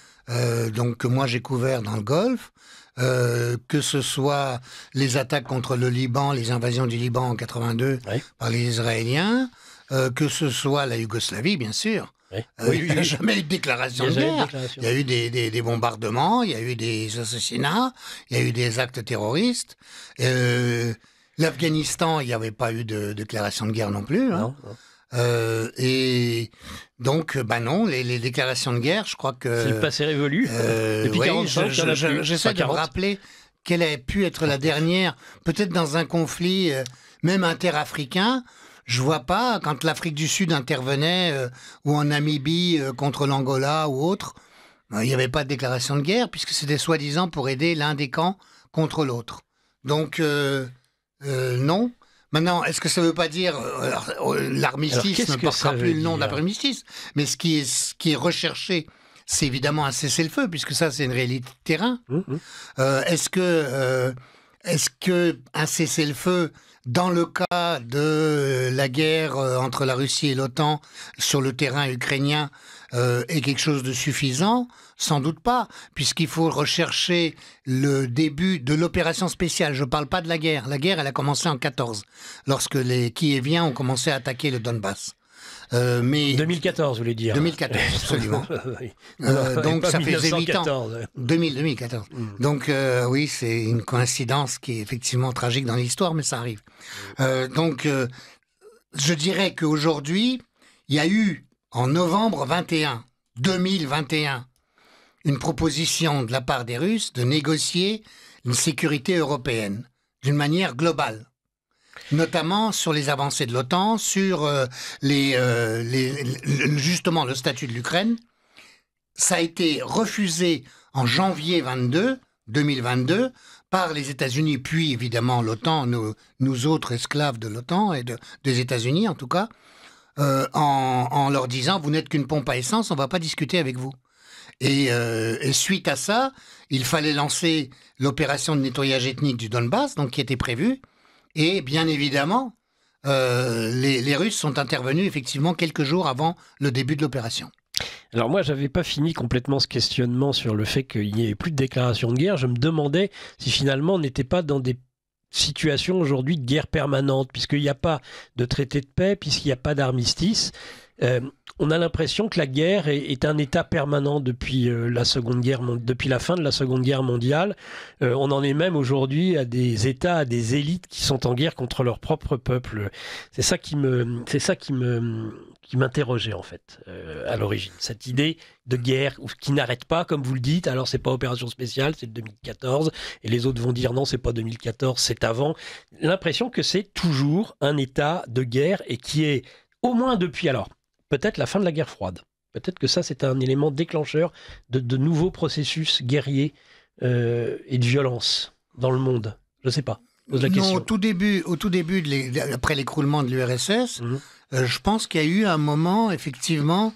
Donc que moi j'ai couvert dans le Golfe, que ce soit les attaques contre le Liban, les invasions du Liban en 82 ouais. par les Israéliens, que ce soit la Yougoslavie, bien sûr. Ouais. Il n'y a jamais eu de déclaration de guerre. Il y a eu des bombardements, il y a eu des assassinats, il y a eu des actes terroristes. L'Afghanistan, il n'y avait pas eu de déclaration de guerre non plus. Hein. Non. Et donc, non, les déclarations de guerre, je crois que... C'est le passé révolu. Depuis oui, 45, j'essaie de me rappeler quelle a pu être la dernière, peut-être dans un conflit, même interafricain. Je vois pas, quand l'Afrique du Sud intervenait, ou en Namibie contre l'Angola ou autre, il n'y avait pas de déclaration de guerre, puisque c'était soi-disant pour aider l'un des camps contre l'autre. Donc... non. Maintenant, est-ce que ça ne veut pas dire l'armistice ne portera plus le nom d'armistice, mais ce qui est recherché, c'est évidemment un cessez-le-feu, puisque ça, c'est une réalité de terrain. Est-ce que un cessez-le-feu, dans le cas de la guerre entre la Russie et l'OTAN sur le terrain ukrainien, est quelque chose de suffisant? Sans doute pas, puisqu'il faut rechercher le début de l'opération spéciale. Je ne parle pas de la guerre. La guerre, elle a commencé en 1914, lorsque les Kieviens ont commencé à attaquer le Donbass. Mais 2014, vous voulez dire. 2014, absolument. Donc ça fait 8 ans. 2014. Donc oui, c'est une coïncidence qui est effectivement tragique dans l'histoire, mais ça arrive. Donc je dirais qu'aujourd'hui, il y a eu, en novembre 2021, une proposition de la part des Russes de négocier une sécurité européenne d'une manière globale, notamment sur les avancées de l'OTAN, sur justement le statut de l'Ukraine. Ça a été refusé en janvier 2022 par les États-Unis, puis évidemment l'OTAN, nous autres esclaves de l'OTAN et des États-Unis en tout cas, en leur disant « vous n'êtes qu'une pompe à essence, on ne va pas discuter avec vous ». Et suite à ça, il fallait lancer l'opération de nettoyage ethnique du Donbass, donc qui était prévue. Et bien évidemment, les Russes sont intervenus effectivement quelques jours avant le début de l'opération. Alors moi, j'avais pas fini complètement ce questionnement sur le fait qu'il n'y ait plus de déclaration de guerre. Je me demandais si finalement on n'était pas dans des situations aujourd'hui de guerre permanente, puisqu'il n'y a pas de traité de paix, puisqu'il n'y a pas d'armistice. On a l'impression que la guerre est un état permanent depuis depuis la fin de la Seconde Guerre mondiale. On en est même aujourd'hui à des États, à des élites qui sont en guerre contre leur propre peuple. C'est ça qui m'interrogeait en fait à l'origine. Cette idée de guerre qui n'arrête pas, comme vous le dites. Alors c'est pas opération spéciale, c'est 2014, et les autres vont dire non, c'est pas 2014, c'est avant. L'impression que c'est toujours un état de guerre et qui est au moins depuis peut-être la fin de la guerre froide. Peut-être que ça, c'est un élément déclencheur de nouveaux processus guerriers et de violence dans le monde. Je ne sais pas. Je pose la question. Non, au tout début après l'écroulement de l'URSS, je pense qu'il y a eu un moment, effectivement,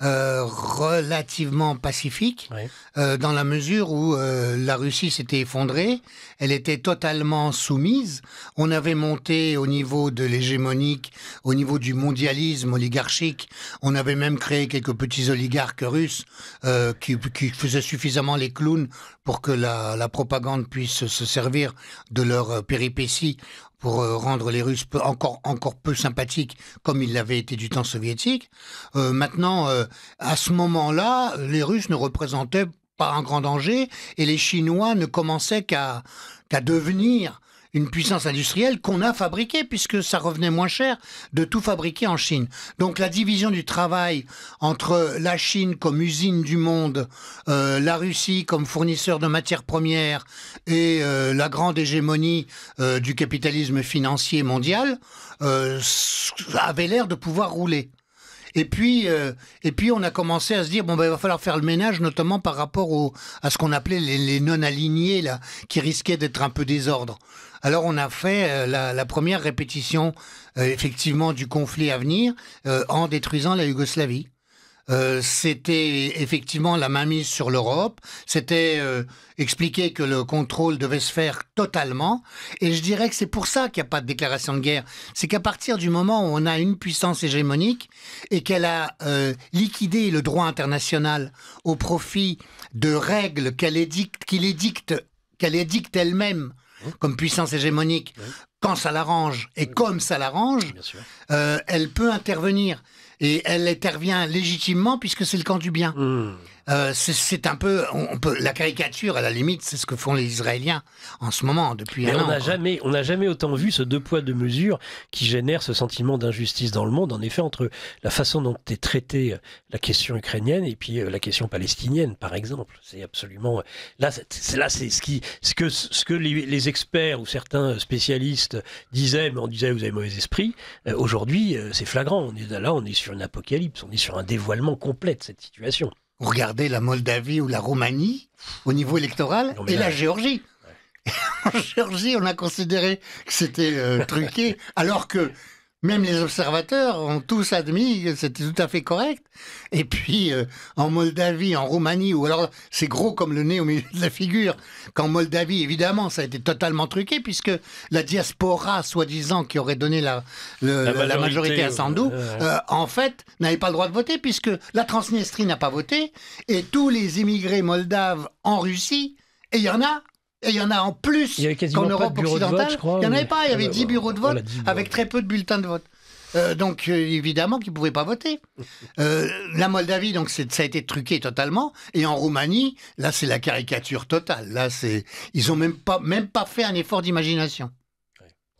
relativement pacifique, dans la mesure où la Russie s'était effondrée, elle était totalement soumise, on avait monté au niveau de l'hégémonique, au niveau du mondialisme oligarchique, on avait même créé quelques petits oligarques russes qui faisaient suffisamment les clowns pour que la propagande puisse se servir de leurs péripéties pour rendre les Russes encore peu sympathiques, comme ils l'avaient été du temps soviétique. Maintenant, à ce moment-là, les Russes ne représentaient pas un grand danger, et les Chinois ne commençaient qu'à devenir une puissance industrielle qu'on a fabriquée, puisque ça revenait moins cher de tout fabriquer en Chine. Donc la division du travail entre la Chine comme usine du monde, la Russie comme fournisseur de matières premières et la grande hégémonie du capitalisme financier mondial avait l'air de pouvoir rouler. Et puis on a commencé à se dire, il va falloir faire le ménage, notamment par rapport à ce qu'on appelait les non-alignés, là, qui risquaient d'être un peu désordre. Alors on a fait la première répétition, effectivement, du conflit à venir en détruisant la Yougoslavie. C'était effectivement la mainmise sur l'Europe, c'était expliquer que le contrôle devait se faire totalement, et je dirais que c'est pour ça qu'il n'y a pas de déclaration de guerre. C'est qu'à partir du moment où on a une puissance hégémonique et qu'elle a liquidé le droit international au profit de règles qu'elle édicte elle-même comme puissance hégémonique, quand ça l'arrange et comme ça l'arrange, elle peut intervenir. Et elle intervient légitimement puisque c'est le camp du bien. C'est un peu, la caricature à la limite, c'est ce que font les Israéliens en ce moment depuis un an. On n'a jamais autant vu ce deux poids deux mesures qui génère ce sentiment d'injustice dans le monde. En effet, entre la façon dont est traitée la question ukrainienne et puis la question palestinienne, par exemple, c'est absolument c'est ce que les experts ou certains spécialistes disaient, mais on disait vous avez mauvais esprit. Aujourd'hui, c'est flagrant. On est sur une apocalypse, on est sur un dévoilement complet de cette situation. Regardez la Moldavie ou la Roumanie au niveau électoral et la Géorgie. En Géorgie, on a considéré que c'était truqué, alors que même les observateurs ont tous admis que c'était tout à fait correct. Et puis, en Moldavie, en Roumanie, ou alors c'est gros comme le nez au milieu de la figure, qu'en Moldavie, évidemment, ça a été totalement truqué, puisque la diaspora, soi-disant, qui aurait donné la majorité à Sandu, en fait, n'avait pas le droit de voter, puisque la Transnistrie n'a pas voté, et tous les immigrés moldaves en Russie, et il y en a en plus qu'en Europe occidentale. Il n'y en avait pas, il y avait 10 bureaux de vote avec très peu de bulletins de vote. Donc évidemment qu'ils ne pouvaient pas voter. La Moldavie, donc ça a été truqué totalement. Et en Roumanie, là c'est la caricature totale. Là ils n'ont même pas fait un effort d'imagination.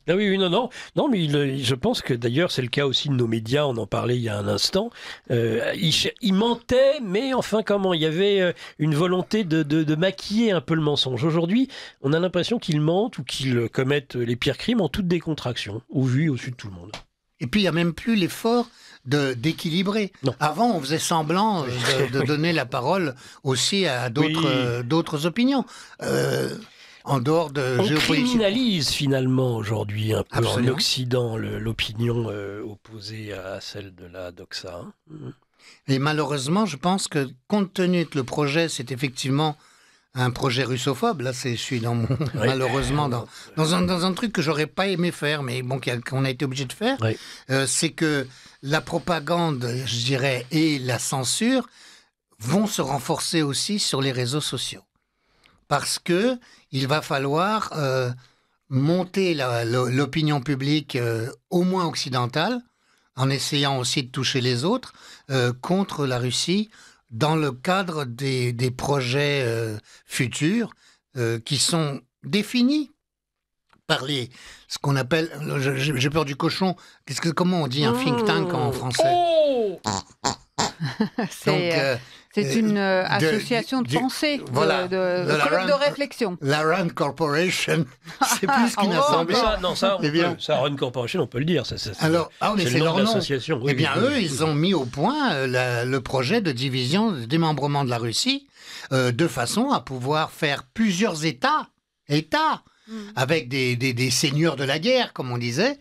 Ah oui, non, mais je pense que d'ailleurs c'est le cas aussi de nos médias, on en parlait il y a un instant, ils mentaient, mais enfin comment, il y avait une volonté de maquiller un peu le mensonge. Aujourd'hui, on a l'impression qu'ils mentent ou qu'ils commettent les pires crimes en toute décontraction, au vu et au su de tout le monde. Et puis il n'y a même plus l'effort d'équilibrer. Avant, on faisait semblant de donner la parole aussi à d'autres opinions. En dehors de géopolitique. On criminalise finalement aujourd'hui un peu en Occident l'opinion opposée à celle de la doxa. Et malheureusement, je pense que compte tenu que le projet, c'est effectivement un projet russophobe, là, je suis malheureusement dans un truc que j'aurais pas aimé faire, mais bon, qu'on a été obligé de faire, c'est que la propagande, je dirais, et la censure vont se renforcer aussi sur les réseaux sociaux. Parce que il va falloir monter l'opinion publique, au moins occidentale, en essayant aussi de toucher les autres, contre la Russie, dans le cadre des projets futurs qui sont définis par ce qu'on appelle, j'ai peur du cochon, comment on dit un think tank en français? C'est une association de pensée, voilà, de club de réflexion. La Rand Corporation, c'est plus qu'une assemblée. Ça, Rand Corporation, on peut le dire. Alors, mais c'est leur nom. L'association. Eh bien, eux, ils ont mis au point le projet de division, de démembrement de la Russie, de façon à pouvoir faire plusieurs États, avec des seigneurs de la guerre, comme on disait,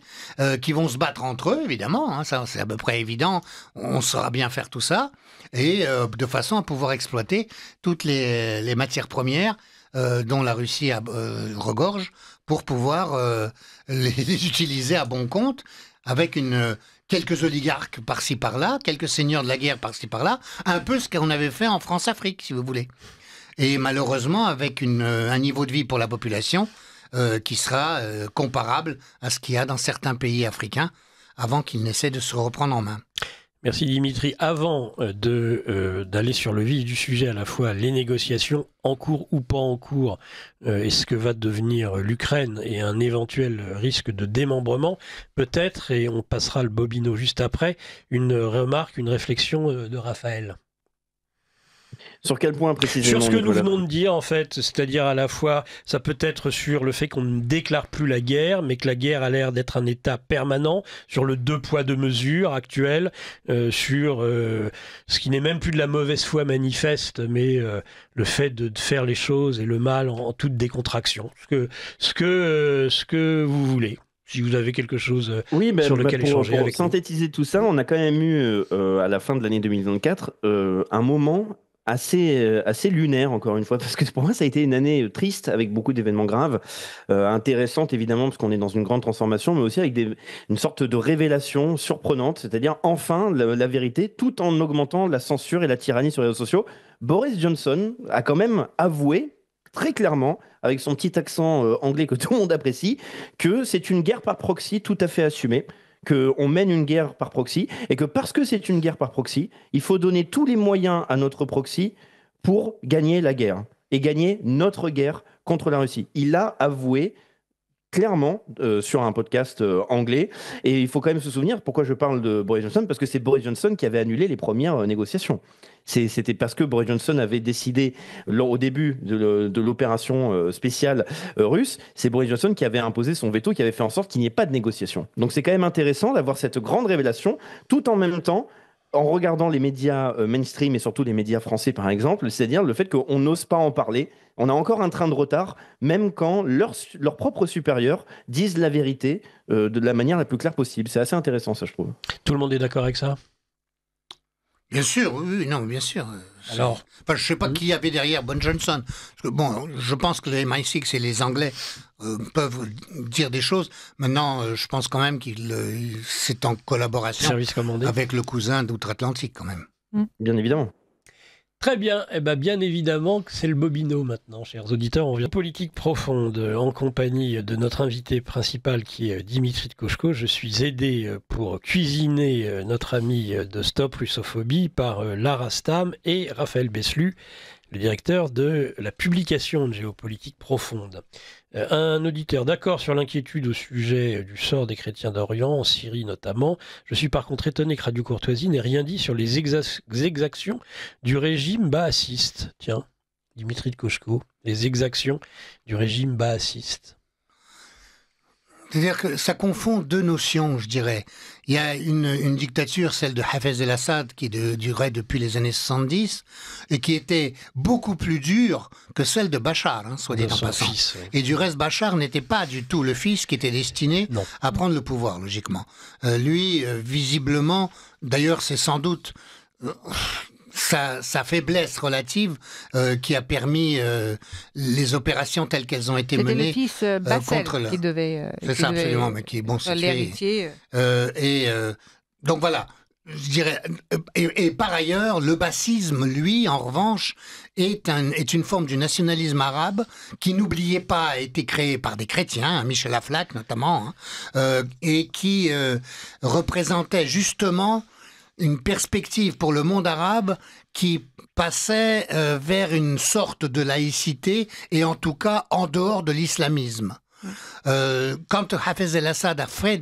qui vont se battre entre eux, évidemment, hein, ça c'est à peu près évident, on saura bien faire tout ça, et de façon à pouvoir exploiter toutes les matières premières dont la Russie regorge, pour pouvoir les utiliser à bon compte, avec quelques oligarques par-ci par-là, quelques seigneurs de la guerre par-ci par-là, un peu ce qu'on avait fait en France-Afrique, si vous voulez. Et malheureusement, avec un niveau de vie pour la population qui sera comparable à ce qu'il y a dans certains pays africains, avant qu'ils n'essaient de se reprendre en main. Merci Dimitri. Avant d'aller sur le vif du sujet, à la fois les négociations en cours ou pas en cours, et ce que va devenir l'Ukraine et un éventuel risque de démembrement, peut-être, et on passera le bobino juste après, une remarque, une réflexion de Raphaël. Sur quel point précisément? Sur ce que nous venons de dire, en fait, c'est-à-dire à la fois, ça peut être sur le fait qu'on ne déclare plus la guerre, mais que la guerre a l'air d'être un état permanent, sur le 2 poids 2 mesures actuel, sur ce qui n'est même plus de la mauvaise foi manifeste, mais le fait de faire les choses et le mal en toute décontraction. Ce que vous voulez. Si vous avez quelque chose sur lequel échanger avec nous. Pour synthétiser tout ça, on a quand même eu, à la fin de l'année 2024, un moment assez lunaire, encore une fois, parce que pour moi ça a été une année triste avec beaucoup d'événements graves, intéressante évidemment parce qu'on est dans une grande transformation, mais aussi avec une sorte de révélation surprenante, c'est-à-dire enfin la vérité, tout en augmentant la censure et la tyrannie sur les réseaux sociaux. Boris Johnson a quand même avoué très clairement, avec son petit accent anglais que tout le monde apprécie, que c'est une guerre par proxy tout à fait assumée, qu'on mène une guerre par proxy, et que parce que c'est une guerre par proxy, il faut donner tous les moyens à notre proxy pour gagner la guerre, et gagner notre guerre contre la Russie. Il a avoué clairement sur un podcast anglais, et il faut quand même se souvenir pourquoi je parle de Boris Johnson, parce que c'est Boris Johnson qui avait annulé les premières négociations. C'était parce que Boris Johnson avait décidé, au début de l'opération spéciale russe, c'est Boris Johnson qui avait imposé son veto, qui avait fait en sorte qu'il n'y ait pas de négociation. Donc c'est quand même intéressant d'avoir cette grande révélation, tout en même temps, en regardant les médias mainstream et surtout les médias français par exemple, c'est-à-dire le fait qu'on n'ose pas en parler. On a encore un train de retard, même quand leurs propres supérieurs disent la vérité de la manière la plus claire possible. C'est assez intéressant ça, je trouve. Tout le monde est d'accord avec ça ? Bien sûr, oui, non, bien sûr. Alors, je ne sais pas qui y avait derrière Boris Johnson. Parce que, bon, je pense que les MI6 et les Anglais peuvent dire des choses. Maintenant, je pense quand même c'est en collaboration avec le cousin d'outre-Atlantique, quand même. Bien évidemment. Très bien, bien évidemment que c'est le bobino maintenant, chers auditeurs. On vient de politique profonde en compagnie de notre invité principal qui est Dimitri de Koshko. Je suis aidé pour cuisiner notre ami de Stop Russophobie par Lara Stam et Raphaël Beslu, le directeur de la publication de Géopolitique profonde. Un auditeur d'accord sur l'inquiétude au sujet du sort des chrétiens d'Orient, en Syrie notamment. Je suis par contre étonné que Radio Courtoisie n'ait rien dit sur les exactions du régime baassiste. Tiens, Dimitri de Koshko, les exactions du régime baassiste. C'est-à-dire que ça confond deux notions, je dirais. Il y a une dictature, celle de Hafez el-Assad, qui durait depuis les années 70, et qui était beaucoup plus dure que celle de Bachar, soit dit en passant. Fils, oui. Et du reste, Bachar n'était pas du tout le fils qui était destiné à prendre le pouvoir, logiquement. Lui, visiblement, d'ailleurs, c'est sans doute sa faiblesse relative qui a permis les opérations telles qu'elles ont été menées. C'était le fils Bassel qui devait... C'est ça, absolument, mais qui est bon, c'est l'héritier. Donc voilà, je dirais... Et par ailleurs, le bassisme, lui, en revanche, est une forme du nationalisme arabe qui, n'oubliez pas, a été créé par des chrétiens, hein, Michel Aflaq notamment, et qui représentait justement une perspective pour le monde arabe qui passait vers une sorte de laïcité et en tout cas en dehors de l'islamisme. Quand Hafez el-Assad a fait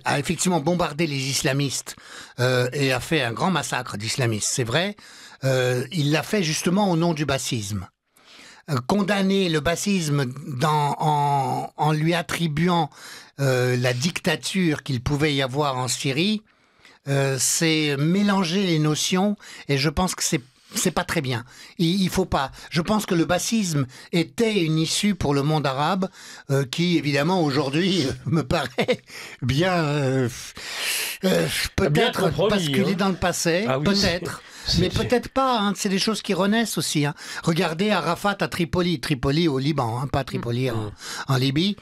a effectivement bombardé les islamistes et a fait un grand massacre d'islamistes, c'est vrai, il l'a fait justement au nom du bassisme. Condamner le bassisme en lui attribuant la dictature qu'il pouvait y avoir en Syrie, c'est mélanger les notions et je pense que c'est pas très bien. Il faut pas. Je pense que le bassisme était une issue pour le monde arabe qui, évidemment, aujourd'hui, me paraît bien peut-être basculer dans le passé, Ah oui, peut-être. Mais peut-être pas, hein, c'est des choses qui renaissent aussi. Hein. Regardez Arafat à Tripoli au Liban, hein, pas Tripoli en Libye,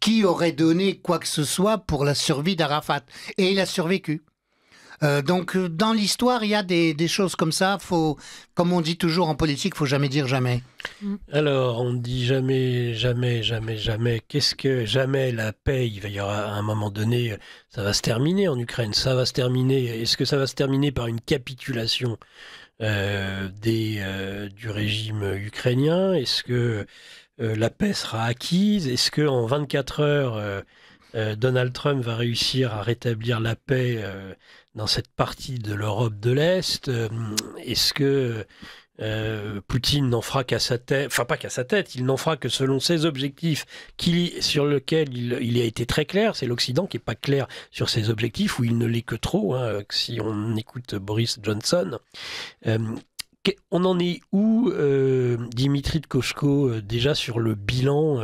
qui aurait donné quoi que ce soit pour la survie d'Arafat. Et il a survécu. Donc dans l'histoire, il y a des choses comme ça. Comme on dit toujours en politique, il ne faut jamais dire jamais. Alors, on dit jamais, jamais, jamais, jamais. Qu'est-ce que jamais la paix? Il va y avoir à un moment donné, ça va se terminer en Ukraine. Ça va se terminer. Est-ce que ça va se terminer par une capitulation du régime ukrainien? Est-ce que la paix sera acquise? Est-ce qu'en 24 heures, Donald Trump va réussir à rétablir la paix dans cette partie de l'Europe de l'Est? Est-ce que Poutine n'en fera qu'à sa tête, enfin pas qu'à sa tête, il n'en fera que selon ses objectifs sur lesquels il a été très clair. C'est l'Occident qui n'est pas clair sur ses objectifs, ou il ne l'est que trop, hein, si on écoute Boris Johnson. On en est où, Dimitri de Koshko, déjà sur le bilan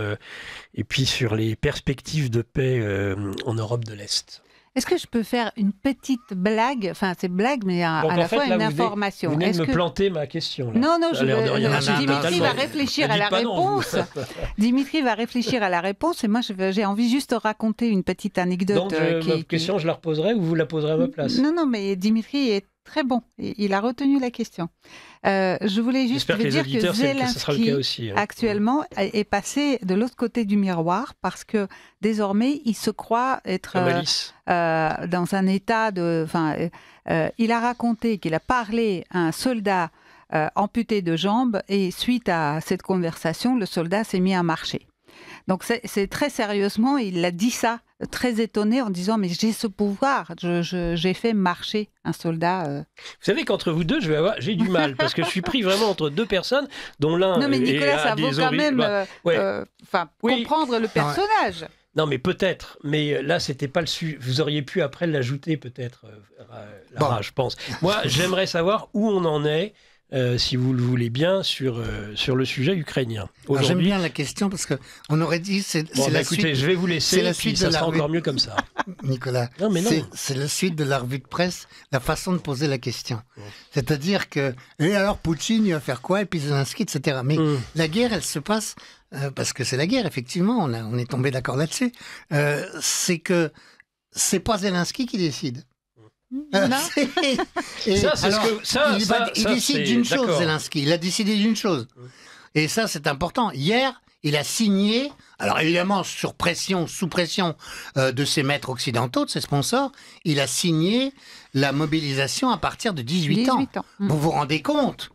et puis sur les perspectives de paix en Europe de l'Est? Est-ce que je peux faire une petite blague? Enfin, c'est blague, mais à la fois une information. Vous venez de me planter ma question. Là. Non, Dimitri va réfléchir à la réponse. Dimitri va réfléchir à la réponse et moi, j'ai envie juste de raconter une petite anecdote. Donc, ma question, je la reposerai ou vous la poserez à ma place? Non, mais Dimitri est très bon. Il a retenu la question. Je voulais juste vous dire que Zelensky, aussi, hein. Actuellement, est passé de l'autre côté du miroir parce que désormais, il se croit être dans un état de... il a raconté qu'il a parlé à un soldat amputé de jambes et suite à cette conversation, le soldat s'est mis à marcher. Donc c'est très sérieusement, il a dit ça, très étonné en disant « mais j'ai ce pouvoir, j'ai fait marcher un soldat. » Vous savez qu'entre vous deux, j'ai du mal, parce que je suis pris vraiment entre deux personnes, dont l'un... Non mais Nicolas, ça vaut quand même comprendre le personnage. Non mais peut-être, mais là c'était pas le sujet. Vous auriez pu après l'ajouter peut-être, Lara, je pense. Moi j'aimerais savoir où on en est. Si vous le voulez bien, sur le sujet ukrainien. J'aime bien la question parce qu'on aurait dit c'est la suite. Je vais vous laisser, puis ça sera encore mieux comme ça. Nicolas, c'est la suite de la revue de presse, la façon de poser la question. C'est-à-dire que, et alors Poutine, il va faire quoi? Et puis Zelensky, etc. Mais la guerre, elle se passe, parce que c'est la guerre, effectivement, on est tombé d'accord là-dessus, c'est que c'est pas Zelensky qui décide. Non. Il décide d'une chose, Zelensky. Il a décidé d'une chose. Et ça, c'est important. Hier, il a signé, alors évidemment sous pression de ses maîtres occidentaux, de ses sponsors, il a signé la mobilisation à partir de 18 ans. Vous vous rendez compte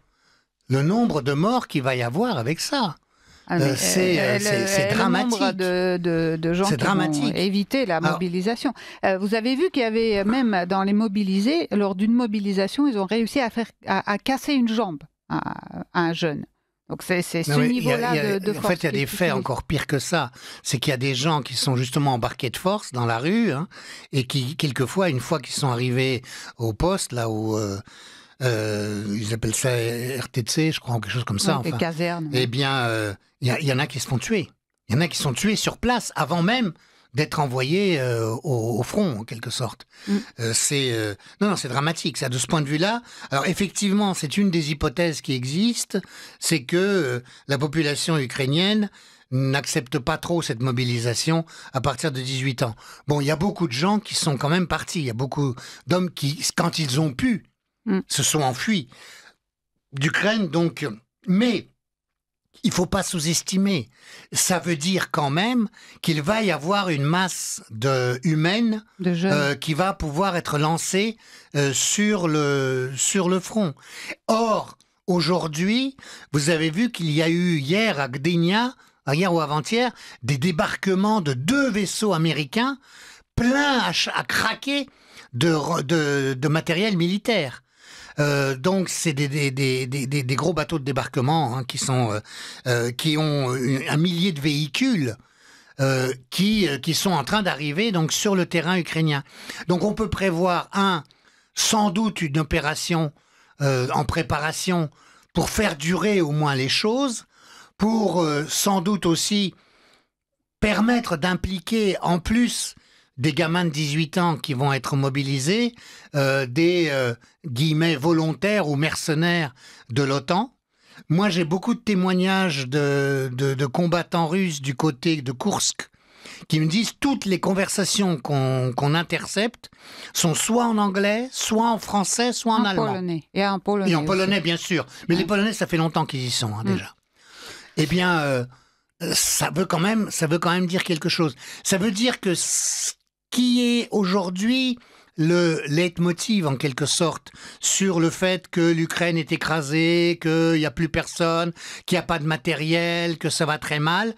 le nombre de morts qu'il va y avoir avec ça? C'est dramatique. Le nombre de gens qui vont éviter la mobilisation. Vous avez vu qu'il y avait même dans les mobilisés, lors d'une mobilisation, ils ont réussi à casser une jambe à un jeune. Donc c'est ce niveau-là de force. En fait, il y a des faits encore pires que ça. C'est qu'il y a des gens qui sont justement embarqués de force dans la rue et qui, quelquefois, une fois qu'ils sont arrivés au poste, là où... ils appellent ça RTC, je crois, ou quelque chose comme ça. Les casernes. Eh bien, il y en a qui se font tuer. Il y en a qui sont tués sur place avant même d'être envoyés au front, en quelque sorte. Non, c'est dramatique, ça, de ce point de vue-là. Alors, effectivement, c'est une des hypothèses qui existent, c'est que la population ukrainienne n'accepte pas trop cette mobilisation à partir de 18 ans. Bon, il y a beaucoup de gens qui sont quand même partis. Il y a beaucoup d'hommes qui, quand ils ont pu, se sont enfuis d'Ukraine. Donc, mais il ne faut pas sous-estimer. Ça veut dire quand même qu'il va y avoir une masse humaine qui va pouvoir être lancée sur le front. Or, aujourd'hui, vous avez vu qu'il y a eu hier à Gdynia, hier ou avant-hier, des débarquements de 2 vaisseaux américains pleins à craquer de matériel militaire. Donc c'est des gros bateaux de débarquement hein, qui ont un millier de véhicules qui sont en train d'arriver donc sur le terrain ukrainien. Donc on peut prévoir sans doute une opération en préparation pour faire durer au moins les choses, pour sans doute aussi permettre d'impliquer en plus des gamins de 18 ans qui vont être mobilisés, des guillemets volontaires ou mercenaires de l'OTAN. Moi, j'ai beaucoup de témoignages de combattants russes du côté de Koursk qui me disent toutes les conversations qu'on intercepte sont soit en anglais, soit en français, soit en allemand. Polonais. Et en polonais. Et en polonais, bien sûr. Mais les Polonais, ça fait longtemps qu'ils y sont déjà. Eh bien, ça veut quand même dire quelque chose. Ça veut dire que ce qui est aujourd'hui le leitmotiv, en quelque sorte, sur le fait que l'Ukraine est écrasée, qu'il n'y a plus personne, qu'il n'y a pas de matériel, que ça va très mal,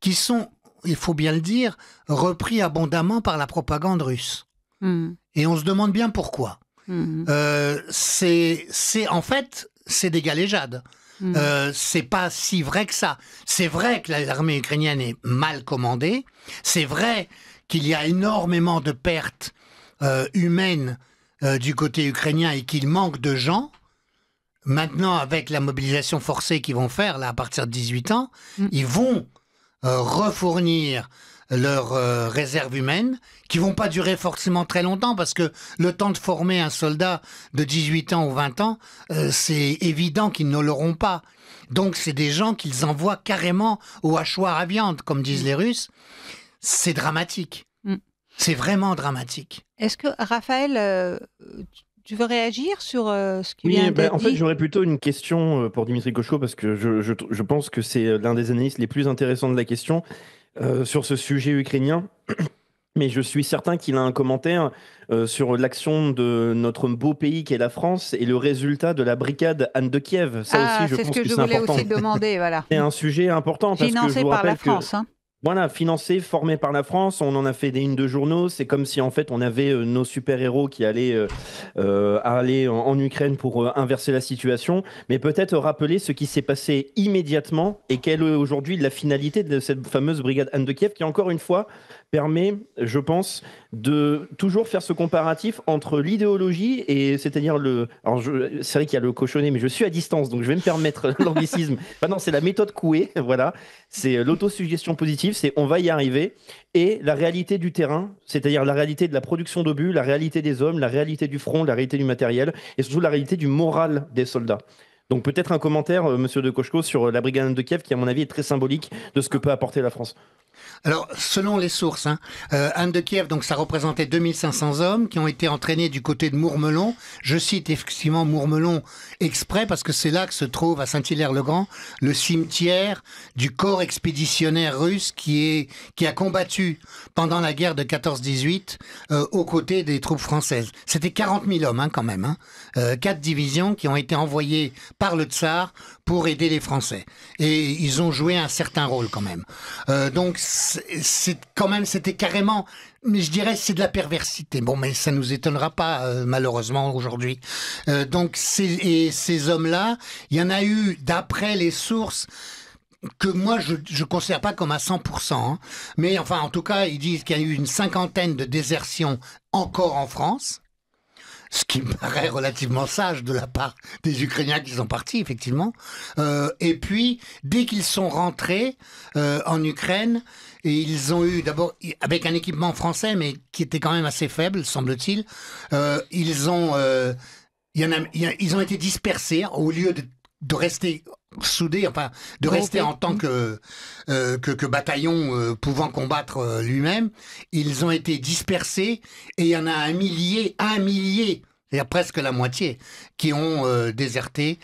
qui sont, il faut bien le dire, repris abondamment par la propagande russe. Et on se demande bien pourquoi. En fait, c'est des galéjades. C'est pas si vrai que ça. C'est vrai que l'armée ukrainienne est mal commandée. C'est vrai qu'il y a énormément de pertes humaines du côté ukrainien et qu'il manque de gens. Maintenant, avec la mobilisation forcée qu'ils vont faire là à partir de 18 ans, ils vont refournir leurs réserves humaines, qui vont pas durer forcément très longtemps, parce que le temps de former un soldat de 18 ans ou 20 ans, c'est évident qu'ils ne l'auront pas. Donc c'est des gens qu'ils envoient carrément au hachoir à viande, comme disent les Russes. C'est dramatique. C'est vraiment dramatique. Est-ce que, Raphaël, tu veux réagir sur ce qui vient d'être dit ? En fait, j'aurais plutôt une question pour Dimitri Koshko, parce que je pense que c'est l'un des analystes les plus intéressants de la question sur ce sujet ukrainien. Mais je suis certain qu'il a un commentaire sur l'action de notre beau pays qu'est la France et le résultat de la brigade Anne de Kiev. Ça aussi, je pense que c'est important. C'est ce que je voulais aussi demander, voilà. C'est un sujet important parce financé que je vous par rappelle la France, hein. Voilà, financé, formé par la France, on en a fait des unes de journaux. C'est comme si en fait on avait nos super-héros qui allaient aller en Ukraine pour inverser la situation, mais peut-être rappeler ce qui s'est passé immédiatement et quelle est aujourd'hui la finalité de cette fameuse brigade Anne de Kiev qui, encore une fois, permet, je pense, de toujours faire ce comparatif entre l'idéologie et, c'est-à-dire c'est vrai qu'il y a le cochonnet, mais je suis à distance, donc je vais me permettre l'anglicisme. Non, c'est la méthode Coué, voilà. C'est l'autosuggestion positive, c'est on va y arriver. Et la réalité du terrain, c'est-à-dire la réalité de la production d'obus, la réalité des hommes, la réalité du front, la réalité du matériel, et surtout la réalité du moral des soldats. Donc peut-être un commentaire, monsieur de Koshko, sur la brigade de Kiev, qui à mon avis est très symbolique de ce que peut apporter la France. Alors, selon les sources, Anne de Kiev, donc ça représentait 2500 hommes qui ont été entraînés du côté de Mourmelon. Je cite effectivement Mourmelon exprès parce que c'est là que se trouve à Saint-Hilaire-le-Grand le cimetière du corps expéditionnaire russe qui a combattu pendant la guerre de 14-18 aux côtés des troupes françaises. C'était 40 000 hommes quand même, 4 divisions qui ont été envoyées par le tsar pour aider les Français. Et ils ont joué un certain rôle quand même. Donc c'était carrément, mais je dirais c'est de la perversité. Bon, mais ça nous étonnera pas malheureusement aujourd'hui. Donc ces hommes-là, il y en a eu, d'après les sources, que moi je considère pas comme à 100%, mais enfin en tout cas ils disent qu'il y a eu une 50aine de désertions encore en France. Ce qui me paraît relativement sage de la part des Ukrainiens qui sont partis, effectivement. Et puis, dès qu'ils sont rentrés en Ukraine, ils ont eu d'abord, avec un équipement français, mais qui était quand même assez faible, semble-t-il, ils ont été dispersés au lieu de rester soudés, enfin de rester en tant que bataillon pouvant combattre lui-même. Ils ont été dispersés et il y en a un millier, c'est-à-dire presque la moitié, qui ont déserté,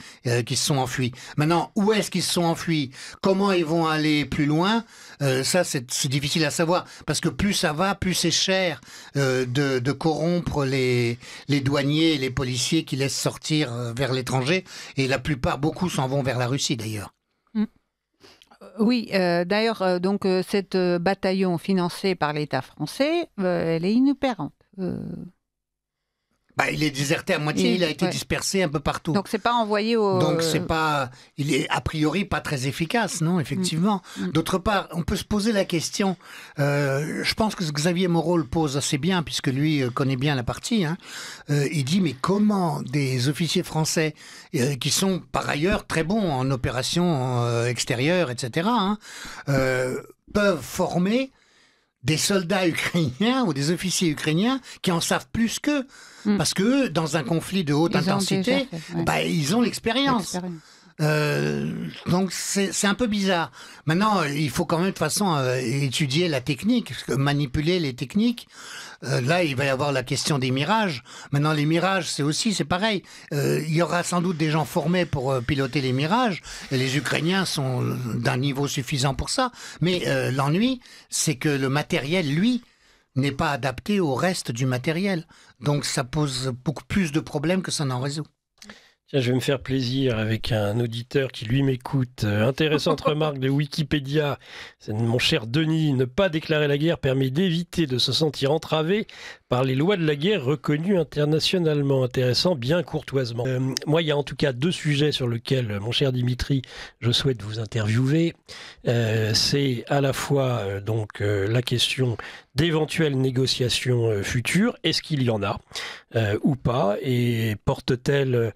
qui se sont enfuis. Maintenant, où est-ce qu'ils se sont enfuis? Comment ils vont aller plus loin? Ça, c'est difficile à savoir, parce que plus ça va, plus c'est cher de corrompre les douaniers et les policiers qui laissent sortir vers l'étranger. Et la plupart, beaucoup s'en vont vers la Russie, d'ailleurs. Oui, d'ailleurs, donc cette bataillon financé par l'État français, elle est inopérante. Il est déserté à moitié, il a été dispersé un peu partout. Donc c'est pas envoyé au... Donc il est a priori pas très efficace, non, effectivement. D'autre part, on peut se poser la question, je pense que Xavier Moreau le pose assez bien, puisque lui connaît bien la partie, hein. Il dit, mais comment des officiers français, qui sont par ailleurs très bons en opérations extérieures, etc., hein, peuvent former des soldats ukrainiens ou des officiers ukrainiens qui en savent plus qu'eux. Parce que dans un conflit de haute intensité, ils ont l'expérience. Donc c'est un peu bizarre. Maintenant, il faut quand même de toute façon étudier la technique, manipuler les techniques. Là, il va y avoir la question des mirages. Maintenant, les mirages, c'est pareil. Il y aura sans doute des gens formés pour piloter les mirages. Et les Ukrainiens sont d'un niveau suffisant pour ça. Mais l'ennui, c'est que le matériel, lui, n'est pas adapté au reste du matériel. Donc ça pose beaucoup plus de problèmes que ça n'en résout. Tiens, je vais me faire plaisir avec un auditeur qui, lui, m'écoute. Intéressante remarque de Wikipédia. C'est mon cher Denis. Ne pas déclarer la guerre permet d'éviter de se sentir entravé par les lois de la guerre reconnues internationalement. Intéressant, bien courtoisement. Moi, il y a en tout cas 2 sujets sur lesquels, mon cher Dimitri, je souhaite vous interviewer. C'est à la fois la question d'éventuelles négociations futures. Est-ce qu'il y en a ou pas? Et porte-t-elle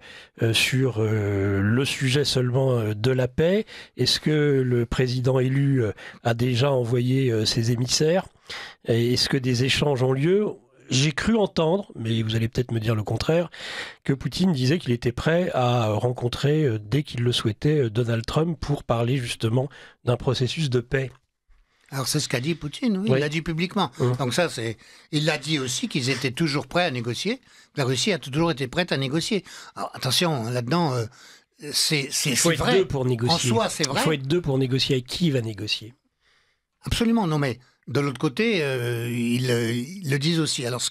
sur le sujet seulement de la paix? Est-ce que le président élu a déjà envoyé ses émissaires? Est-ce que des échanges ont lieu? J'ai cru entendre, mais vous allez peut-être me dire le contraire, que Poutine disait qu'il était prêt à rencontrer, dès qu'il le souhaitait, Donald Trump pour parler justement d'un processus de paix. Alors c'est ce qu'a dit Poutine, oui. Il l'a dit publiquement. Donc ça, il l'a dit aussi qu'ils étaient toujours prêts à négocier. La Russie a toujours été prête à négocier. Alors, attention, là-dedans, c'est vrai. Il faut être 2 pour négocier. En soi, c'est vrai. Il faut être 2 pour négocier. Avec qui va négocier? Absolument, non mais de l'autre côté, ils le disent aussi. Alors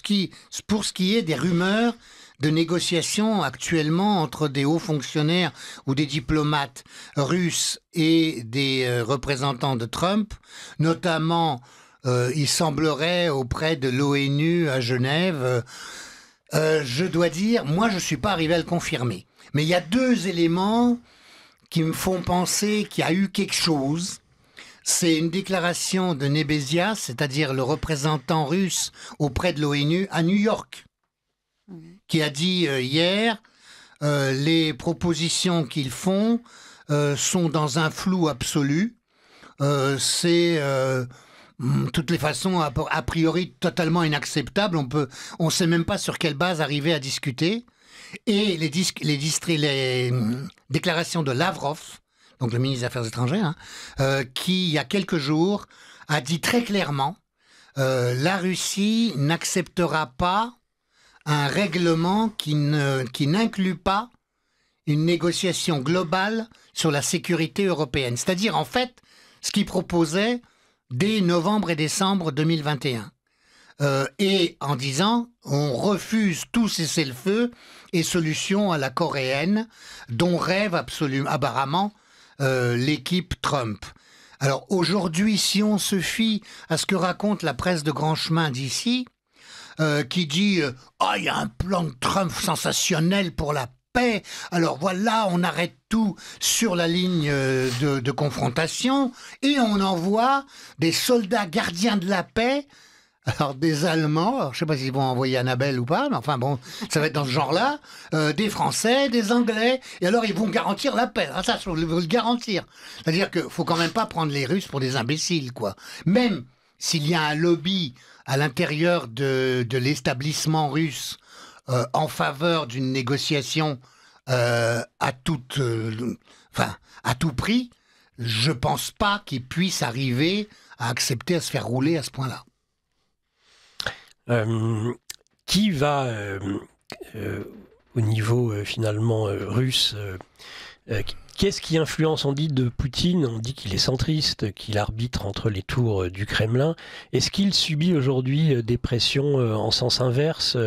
pour ce qui est des rumeurs de négociations actuellement entre des hauts fonctionnaires ou des diplomates russes et des représentants de Trump, notamment il semblerait auprès de l'ONU à Genève, je dois dire, moi je ne suis pas arrivé à le confirmer. Mais il y a 2 éléments qui me font penser qu'il y a eu quelque chose. C'est une déclaration de Nebezia, c'est-à-dire le représentant russe auprès de l'ONU à New York, qui a dit hier, les propositions qu'ils font sont dans un flou absolu. C'est de toutes les façons a priori totalement inacceptable. On sait même pas sur quelle base arriver à discuter. Et les déclarations de Lavrov, donc le ministre des Affaires étrangères, qui il y a quelques jours a dit très clairement la Russie n'acceptera pas un règlement qui n'inclut pas une négociation globale sur la sécurité européenne. C'est-à-dire, en fait, ce qu'il proposait dès novembre et décembre 2021. Et en disant, on refuse tout cessez-le-feu et solution à la coréenne, dont rêve absolument, apparemment, l'équipe Trump. Alors aujourd'hui, si on se fie à ce que raconte la presse de grand chemin d'ici, qui dit il y a un plan de Trump sensationnel pour la paix. Alors voilà, on arrête tout sur la ligne de confrontation et on envoie des soldats gardiens de la paix Alors, des Allemands, alors, je ne sais pas s'ils vont envoyer Annabelle ou pas, mais enfin bon, ça va être dans ce genre-là, des Français, des Anglais, et alors ils vont garantir la paix. Ah, ça, je veux le garantir. C'est-à-dire qu'il ne faut quand même pas prendre les Russes pour des imbéciles, quoi. Même s'il y a un lobby à l'intérieur de l'établissement russe en faveur d'une négociation à tout prix, je ne pense pas qu'ils puissent arriver à accepter à se faire rouler à ce point-là. Qui va, au niveau finalement russe, qu'est-ce qui influence? On dit de Poutine, on dit qu'il est centriste, qu'il arbitre entre les tours du Kremlin. Est-ce qu'il subit aujourd'hui des pressions en sens inverse,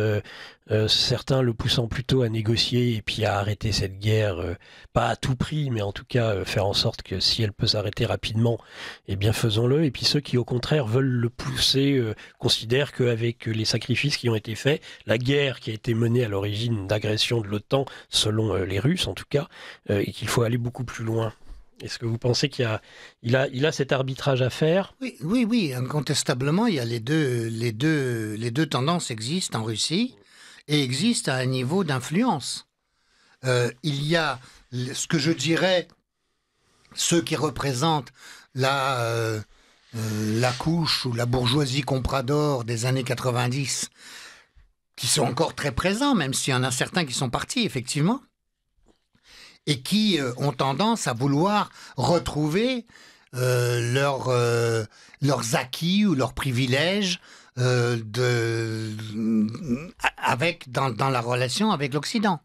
certains le poussant plutôt à négocier et puis à arrêter cette guerre, pas à tout prix, mais en tout cas faire en sorte que si elle peut s'arrêter rapidement, eh bien faisons-le. Et puis ceux qui au contraire veulent le pousser, considèrent qu'avec les sacrifices qui ont été faits, la guerre qui a été menée à l'origine d'agression de l'OTAN, selon les Russes en tout cas, et qu'il faut aller beaucoup plus loin. Est-ce que vous pensez qu'il a cet arbitrage à faire? Oui, incontestablement, il y a les deux tendances existent en Russie et existent à un niveau d'influence. Il y a ce que je dirais, ceux qui représentent la couche ou la bourgeoisie comprador des années 90, qui sont encore très présents, même s'il y en a certains qui sont partis, effectivement, et qui ont tendance à vouloir retrouver leurs acquis ou leurs privilèges dans la relation avec l'Occident.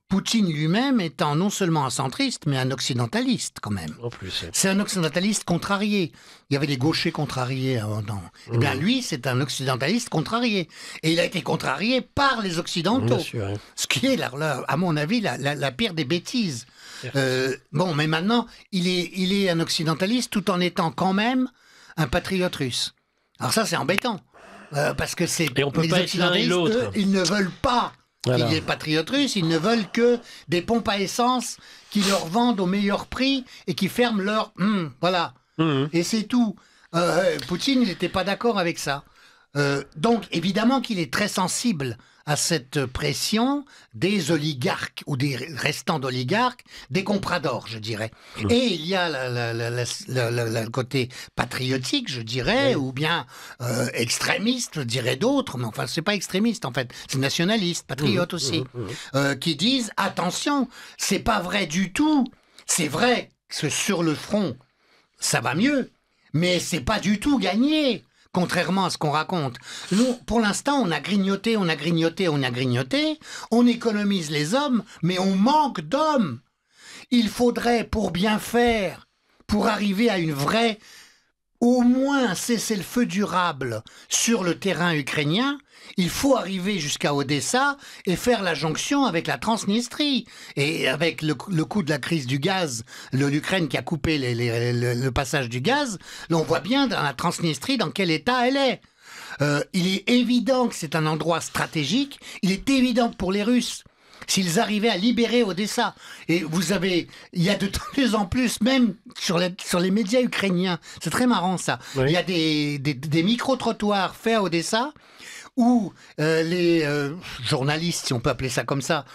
Poutine lui-même étant non seulement un centriste, mais un occidentaliste quand même. En plus. C'est un occidentaliste contrarié. Il y avait les gauchers contrariés avant. Eh bien, lui, c'est un occidentaliste contrarié. Et il a été contrarié par les Occidentaux. Bien sûr, hein. Ce qui est, à mon avis, la pire des bêtises. Bon, mais maintenant, il est un occidentaliste tout en étant quand même un patriote russe. Alors ça, c'est embêtant. Parce que et on peut pas être l'un et l'autre. Eux, ils ne veulent pas qu'il y ait patriotes russes, ils ne veulent que des pompes à essence qui leur vendent au meilleur prix et qui ferment leur... voilà. Et c'est tout. Poutine, il n'était pas d'accord avec ça. Donc, évidemment qu'il est très sensible à cette pression des oligarques, ou des restants d'oligarques, des compradors, je dirais. Et il y a le côté patriotique, je dirais, ou bien extrémiste, je dirais d'autres, mais enfin, c'est pas extrémiste, en fait, c'est nationaliste, patriote aussi, qui disent, attention, c'est pas vrai du tout, c'est vrai que sur le front, ça va mieux, mais c'est pas du tout gagné. Contrairement à ce qu'on raconte. Nous, pour l'instant, on a grignoté, on économise les hommes, mais on manque d'hommes. Il faudrait, pour bien faire, pour arriver à une vraie, au moins un cessez-le-feu durable sur le terrain ukrainien, il faut arriver jusqu'à Odessa et faire la jonction avec la Transnistrie. Et avec le coup de la crise du gaz, l'Ukraine qui a coupé le passage du gaz, là on voit bien dans la Transnistrie dans quel état elle est. Il est évident que c'est un endroit stratégique, il est évident que pour les Russes, s'ils arrivaient à libérer Odessa, et il y a de plus en plus, même sur les médias ukrainiens, c'est très marrant ça, il y a des micro-trottoirs faits à Odessa, où les journalistes, si on peut appeler ça comme ça,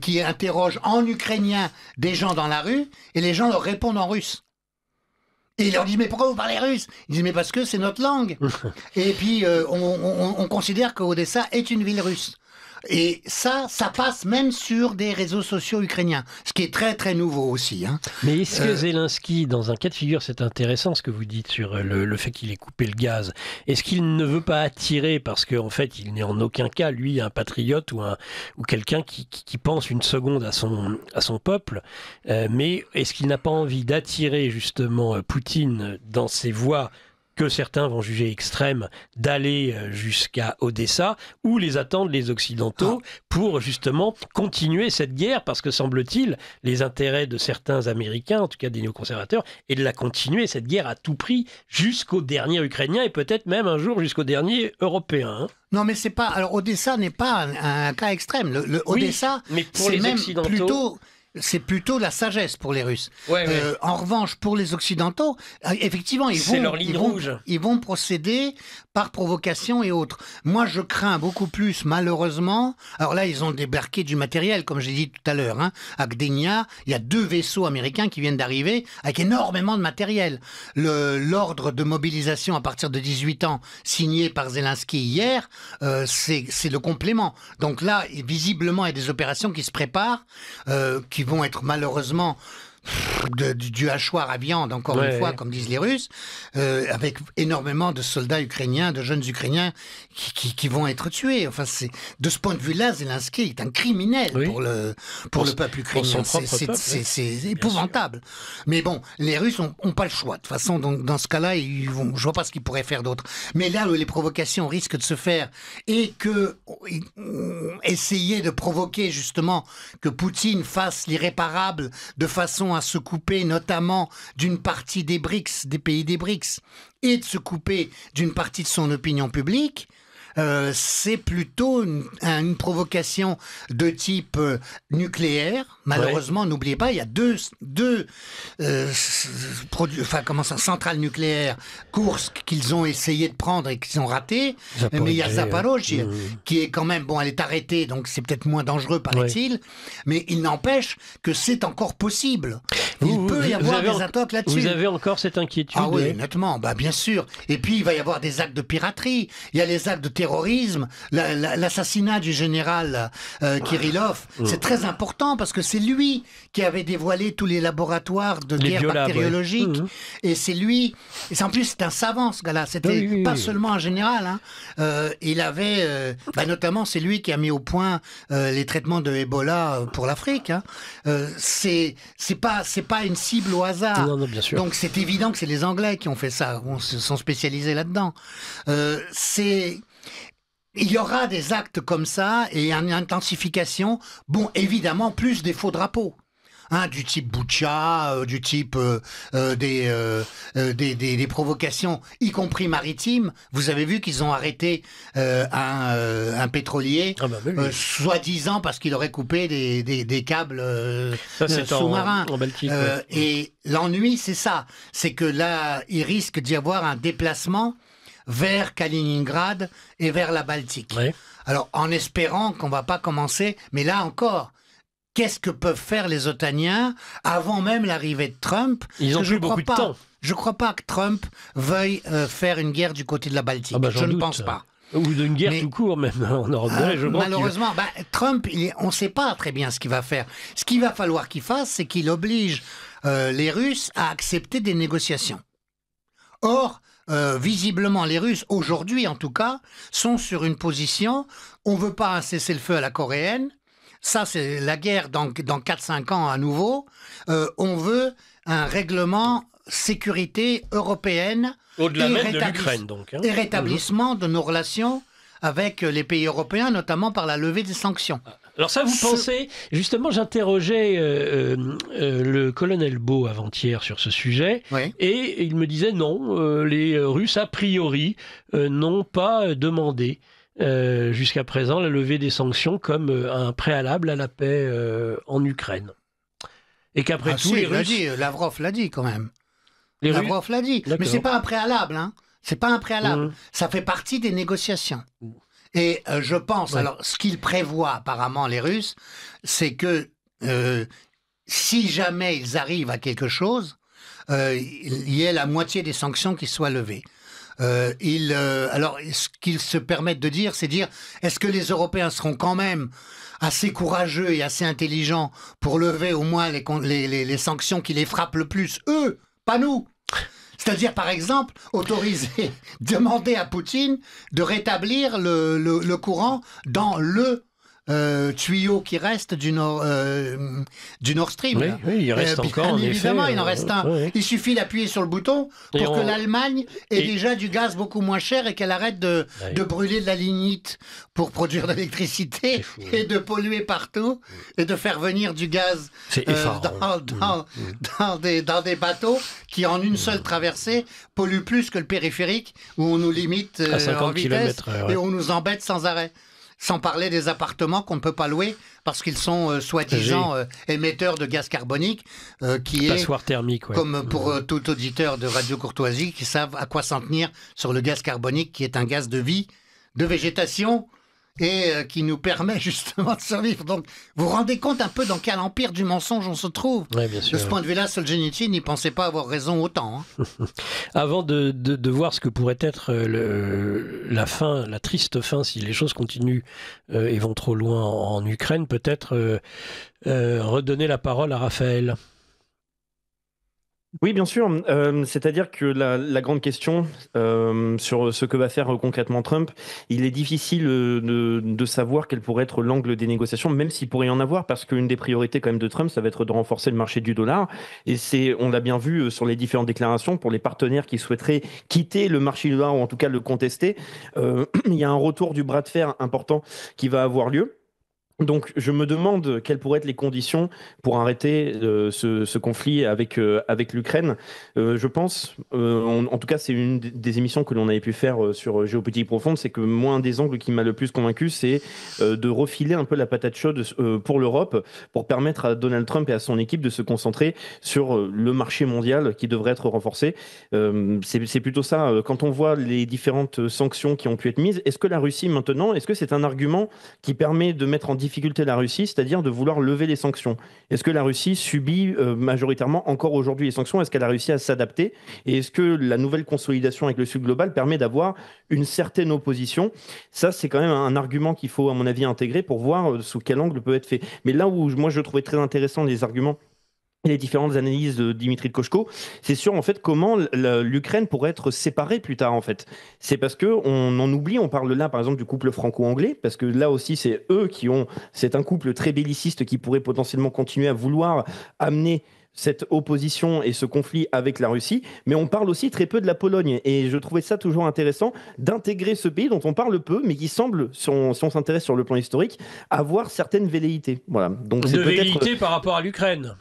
qui interrogent en ukrainien des gens dans la rue, et les gens leur répondent en russe. Et ils leur disent, mais pourquoi vous parlez russe? Ils disent, mais parce que c'est notre langue. Et puis, on considère qu'Odessa est une ville russe. Et ça passe même sur des réseaux sociaux ukrainiens, ce qui est très très nouveau aussi. Hein. Mais est-ce que Zelensky, dans un cas de figure, c'est intéressant ce que vous dites sur le fait qu'il ait coupé le gaz, est-ce qu'il ne veut pas attirer, parce qu'en fait il n'est en aucun cas, lui, un patriote ou quelqu'un qui pense une seconde à son peuple, mais est-ce qu'il n'a pas envie d'attirer justement Poutine dans ses voies que certains vont juger extrêmes, d'aller jusqu'à Odessa, où les attendent les Occidentaux pour justement continuer cette guerre, parce que semble-t-il, les intérêts de certains Américains, en tout cas des néoconservateurs, est de la continuer, cette guerre à tout prix, jusqu'au dernier Ukrainien et peut-être même un jour jusqu'au dernier Européen. Hein. Non, mais c'est pas... Alors, Odessa n'est pas un cas extrême. Odessa, mais pour c'est les même Occidentaux... plutôt... c'est plutôt la sagesse pour les Russes. Ouais. En revanche, pour les Occidentaux, effectivement, c'est leur ligne rouge. Ils vont procéder par provocation et autres. Moi, je crains beaucoup plus, malheureusement. Alors là, ils ont débarqué du matériel, comme j'ai dit tout à l'heure. À Gdynia, il y a 2 vaisseaux américains qui viennent d'arriver avec énormément de matériel. L'ordre de mobilisation à partir de 18 ans, signé par Zelensky hier, c'est le complément. Donc là, visiblement, il y a des opérations qui se préparent, qui vont être malheureusement du hachoir à viande, encore une fois, comme disent les Russes, avec énormément de soldats ukrainiens, de jeunes Ukrainiens qui vont être tués. Enfin, de ce point de vue-là, Zelensky est un criminel pour le peuple ukrainien. C'est épouvantable. Mais bon, les Russes ont pas le choix. De toute façon, dans ce cas-là, je vois pas ce qu'ils pourraient faire d'autre. Mais là où les provocations risquent de se faire et que essayer de provoquer justement que Poutine fasse l'irréparable de façon à se couper notamment d'une partie des BRICS, des pays des BRICS, et de se couper d'une partie de son opinion publique, c'est plutôt une provocation de type nucléaire. Malheureusement, n'oubliez pas, il y a deux centrales nucléaires, Kursk, qu'ils ont essayé de prendre et qu'ils ont raté. Mais il y a Zaporozhye, qui est quand même, bon, elle est arrêtée, donc c'est peut-être moins dangereux, paraît-il. Mais il n'empêche que c'est encore possible. Il peut y avoir des attaques là-dessus. Vous avez encore cette inquiétude? Ah oui, honnêtement, bien sûr. Et puis, il va y avoir des actes de piraterie. Il y a les actes de terrorisme, l'assassinat du général Kirillov. C'est très important parce que c'est lui qui avait dévoilé tous les laboratoires de guerre bactériologique. Et c'est lui... Et en plus, c'est un savant, ce gars-là. C'était pas seulement un général. Il avait... notamment, c'est lui qui a mis au point les traitements de Ebola pour l'Afrique. C'est pas une cible au hasard. Non, bien sûr. Donc c'est évident que c'est les Anglais qui ont fait ça, se sont spécialisés là-dedans. Il y aura des actes comme ça et une intensification. Bon, évidemment, plus des faux drapeaux. Du type Boutcha, du type des provocations, y compris maritimes. Vous avez vu qu'ils ont arrêté un pétrolier, soi-disant parce qu'il aurait coupé des câbles sous-marins. En Baltique, Et l'ennui, c'est ça. C'est que là, il risque d'y avoir un déplacement vers Kaliningrad et vers la Baltique. Alors, en espérant qu'on va pas commencer, mais là encore... Qu'est-ce que peuvent faire les OTANiens avant même l'arrivée de Trump? Ils ont plus beaucoup de temps. Je ne crois pas que Trump veuille faire une guerre du côté de la Baltique. Je ne pense pas. Ou d'une guerre tout court, même en Europe. Malheureusement, Trump, on ne sait pas très bien ce qu'il va faire. Ce qu'il va falloir qu'il fasse, c'est qu'il oblige les Russes à accepter des négociations. Or, visiblement, les Russes, aujourd'hui en tout cas, sont sur une position, on ne veut pas un cessez-le-feu à la coréenne. Ça, c'est la guerre dans 4-5 ans à nouveau. On veut un règlement sécurité européenne. Au-delà même de l'Ukraine, donc. Et rétablissement de nos relations avec les pays européens, notamment par la levée des sanctions. Alors ça, vous pensez... Justement, j'interrogeais le colonel Beau avant-hier sur ce sujet, et il me disait non, les Russes, a priori, n'ont pas demandé jusqu'à présent la levée des sanctions comme un préalable à la paix en Ukraine. Et qu'après tout, les Russes... Lavrov l'a dit quand même. Lavrov l'a dit. Mais c'est pas un préalable. C'est pas un préalable. Ça fait partie des négociations. Et je pense, alors ce qu'ils prévoient apparemment les Russes, c'est que si jamais ils arrivent à quelque chose, il y ait la moitié des sanctions qui soient levées. Alors, ce qu'ils se permettent de dire, c'est dire, est-ce que les Européens seront quand même assez courageux et assez intelligents pour lever au moins les sanctions qui les frappent le plus, eux, pas nous. C'est-à-dire, par exemple, autoriser, demander à Poutine de rétablir le courant dans le tuyau qui reste du Nord Stream. Oui, il reste encore, en évidemment, effet, il en reste un. Il suffit d'appuyer sur le bouton pour que l'Allemagne ait déjà du gaz beaucoup moins cher et qu'elle arrête de brûler de la lignite pour produire de l'électricité et de polluer partout et de faire venir du gaz dans des bateaux qui, en une seule traversée, polluent plus que le périphérique où on nous limite à 50 en vitesse km/h, et on nous embête sans arrêt. sans parler des appartements qu'on ne peut pas louer parce qu'ils sont soi-disant émetteurs de gaz carbonique, qui passoire thermique, ouais. Comme pour tout auditeur de Radio Courtoisie qui savent à quoi s'en tenir sur le gaz carbonique, qui est un gaz de vie, de végétation, et qui nous permet justement de survivre. Donc, vous vous rendez compte un peu dans quel empire du mensonge on se trouve. Ouais, bien sûr. De ce point de vue-là, Solzhenitsyn n'y pensait pas avoir raison autant. Hein. Avant de voir ce que pourrait être la fin, la triste fin, si les choses continuent et vont trop loin en Ukraine, peut-être redonner la parole à Raphaël. Oui, bien sûr. C'est-à-dire que la grande question sur ce que va faire concrètement Trump, il est difficile de savoir quel pourrait être l'angle des négociations, même s'il pourrait y en avoir, parce qu'une des priorités quand même de Trump, ça va être de renforcer le marché du dollar. Et on l'a bien vu sur les différentes déclarations, pour les partenaires qui souhaiteraient quitter le marché du dollar ou en tout cas le contester, il y a un retour du bras de fer important qui va avoir lieu. Donc, je me demande quelles pourraient être les conditions pour arrêter ce conflit avec l'Ukraine. Je pense, en tout cas, c'est une des émissions que l'on avait pu faire sur Géopolitique Profonde, c'est que moi, un des angles qui m'a le plus convaincu, c'est de refiler un peu la patate chaude pour l'Europe, pour permettre à Donald Trump et à son équipe de se concentrer sur le marché mondial qui devrait être renforcé. C'est plutôt ça. Quand on voit les différentes sanctions qui ont pu être mises, est-ce que la Russie, maintenant, est-ce que c'est un argument qui permet de mettre en difficulté la Russie, c'est-à-dire de vouloir lever les sanctions? Est-ce que la Russie subit majoritairement encore aujourd'hui les sanctions? Est-ce qu'elle a réussi à s'adapter? Et est-ce que la nouvelle consolidation avec le Sud global permet d'avoir une certaine opposition? Ça, c'est quand même un argument qu'il faut, à mon avis, intégrer pour voir sous quel angle peut être fait. Mais là où moi je trouvais très intéressant les arguments et les différentes analyses de Dimitri Koshko, c'est sur en fait comment l'Ukraine pourrait être séparée plus tard en fait. C'est parce que on en oublie, on parle là par exemple du couple franco-anglais, parce que là aussi c'est un couple très belliciste qui pourrait potentiellement continuer à vouloir amener cette opposition et ce conflit avec la Russie, mais on parle aussi très peu de la Pologne, et je trouvais ça toujours intéressant d'intégrer ce pays dont on parle peu, mais qui semble, si on s'intéresse sur le plan historique, avoir certaines velléités. Voilà. Donc de velléités par rapport à l'Ukraine.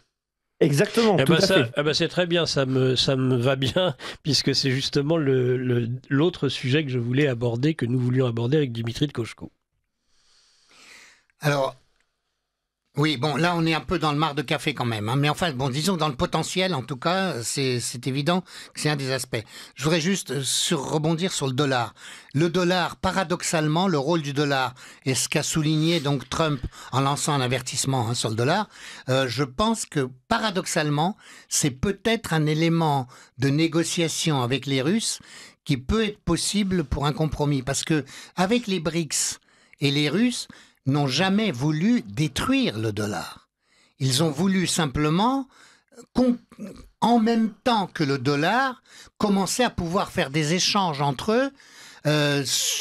Exactement, tout à fait. C'est très bien, ça me va bien, puisque c'est justement l'autre sujet que je voulais aborder, que nous voulions aborder avec Dimitri de Koshko. Alors, oui, bon, là on est un peu dans le mar de café quand même, hein, mais enfin, bon, disons dans le potentiel, en tout cas, c'est évident que c'est un des aspects. Je voudrais juste rebondir sur le dollar. Le dollar, paradoxalement, le rôle du dollar, et ce qu'a souligné donc Trump en lançant un avertissement sur le dollar, je pense que paradoxalement, c'est peut-être un élément de négociation avec les Russes qui peut être possible pour un compromis, parce que avec les BRICS et les Russes n'ont jamais voulu détruire le dollar. Ils ont voulu simplement, en même temps que le dollar, commencer à pouvoir faire des échanges entre eux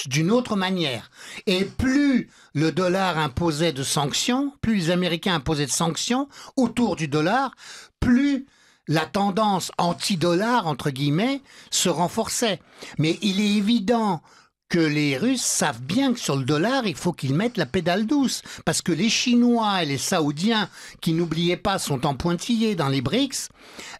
d'une autre manière. Et plus le dollar imposait de sanctions, plus les Américains imposaient de sanctions autour du dollar, plus la tendance anti-dollar, entre guillemets, se renforçait. Mais il est évident que les Russes savent bien que sur le dollar, il faut qu'ils mettent la pédale douce. Parce que les Chinois et les Saoudiens, qui n'oubliez pas, sont en pointillés dans les BRICS,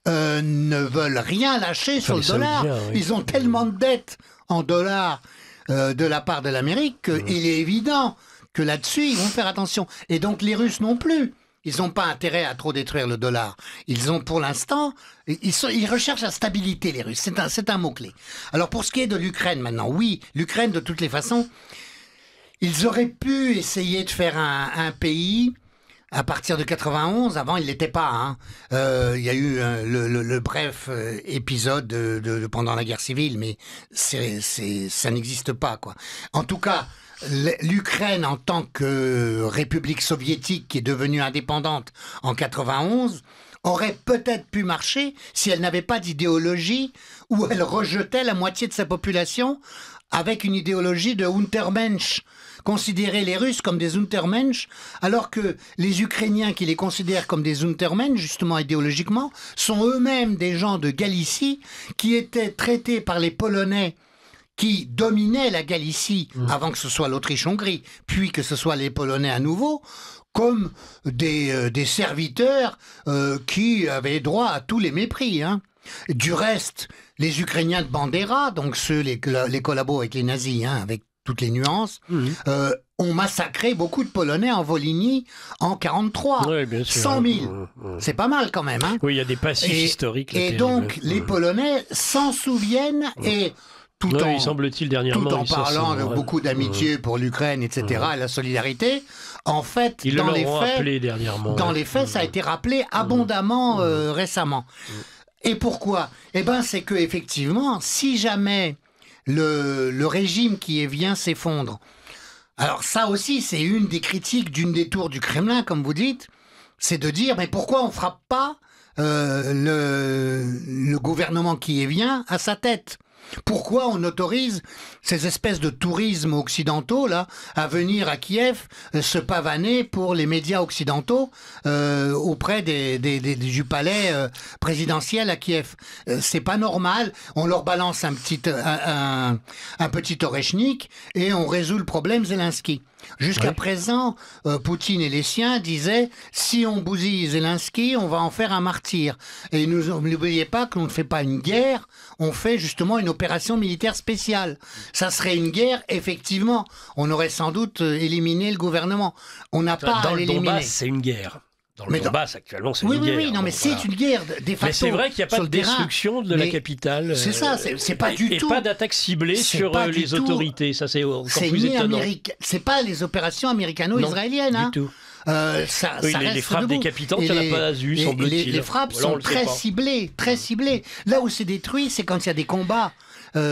ne veulent rien lâcher sur le dollar. Oui. Ils ont tellement de dettes en dollars de la part de l'Amérique qu'il est évident que là-dessus, ils vont faire attention. Et donc les Russes non plus. Ils n'ont pas intérêt à trop détruire le dollar. Ils ont pour l'instant, ils recherchent la stabilité, les Russes. C'est un mot-clé. Alors pour ce qui est de l'Ukraine maintenant, oui, l'Ukraine de toutes les façons, ils auraient pu essayer de faire un pays à partir de 91. Avant, il l'était pas. Hein. Il y a eu le bref épisode pendant la guerre civile, mais ça n'existe pas, quoi. En tout cas, l'Ukraine, en tant que république soviétique qui est devenue indépendante en 91, aurait peut-être pu marcher si elle n'avait pas d'idéologie où elle rejetait la moitié de sa population avec une idéologie de Untermensch. Considérer les Russes comme des Untermensch, alors que les Ukrainiens qui les considèrent comme des Untermensch, justement idéologiquement, sont eux-mêmes des gens de Galicie qui étaient traités par les Polonais qui dominaient la Galicie avant que ce soit l'Autriche-Hongrie, puis que ce soit les Polonais à nouveau, comme des serviteurs qui avaient droit à tous les mépris. Hein. Du reste, les Ukrainiens de Bandera, donc les collabos avec les nazis, hein, avec toutes les nuances, ont massacré beaucoup de Polonais en Volhynie en 43. Oui, bien sûr. 100 000. C'est pas mal quand même. Hein. Oui, il y a des passifs historiques. Et donc, les Polonais s'en souviennent et tout il semble-t-il dernièrement. Tout en parlant de beaucoup d'amitié pour l'Ukraine, etc., et la solidarité, en fait, dans les faits, ça a été rappelé abondamment récemment. Et pourquoi ? Eh bien, c'est que effectivement, si jamais le régime qui vient s'effondre, alors ça aussi, c'est une des critiques d'une des tours du Kremlin, comme vous dites, c'est de dire, mais pourquoi on ne frappe pas le gouvernement qui vient à sa tête ? Pourquoi on autorise ces espèces de tourisme occidentaux là à venir à Kiev se pavaner pour les médias occidentaux auprès du palais présidentiel à Kiev? C'est pas normal. On leur balance un petit Orechnik et on résout le problème Zelensky. Jusqu'à présent, Poutine et les siens disaient si on bousille Zelensky, on va en faire un martyr. Et n'oubliez pas que l'on ne fait pas une guerre, on fait justement une opération militaire spéciale. Ça serait une guerre, effectivement. On aurait sans doute éliminé le gouvernement. On n'a pas à l'éliminer. Dans le Donbass, c'est une guerre. Dans le Donbass, actuellement, c'est une guerre. Oui, non, mais c'est une guerre, de facto. Mais c'est vrai qu'il n'y a pas de destruction de la capitale. C'est ça, c'est pas du tout. Et pas d'attaque ciblée sur les autorités. Ça, c'est encore plus étonnant. C'est pas les opérations américano-israéliennes. Non, du tout. Les frappes décapitantes, il n'y en a pas à Azu, semble-t-il. Les frappes sont très ciblées, très ciblées. Là où c'est détruit, c'est quand il y a des combats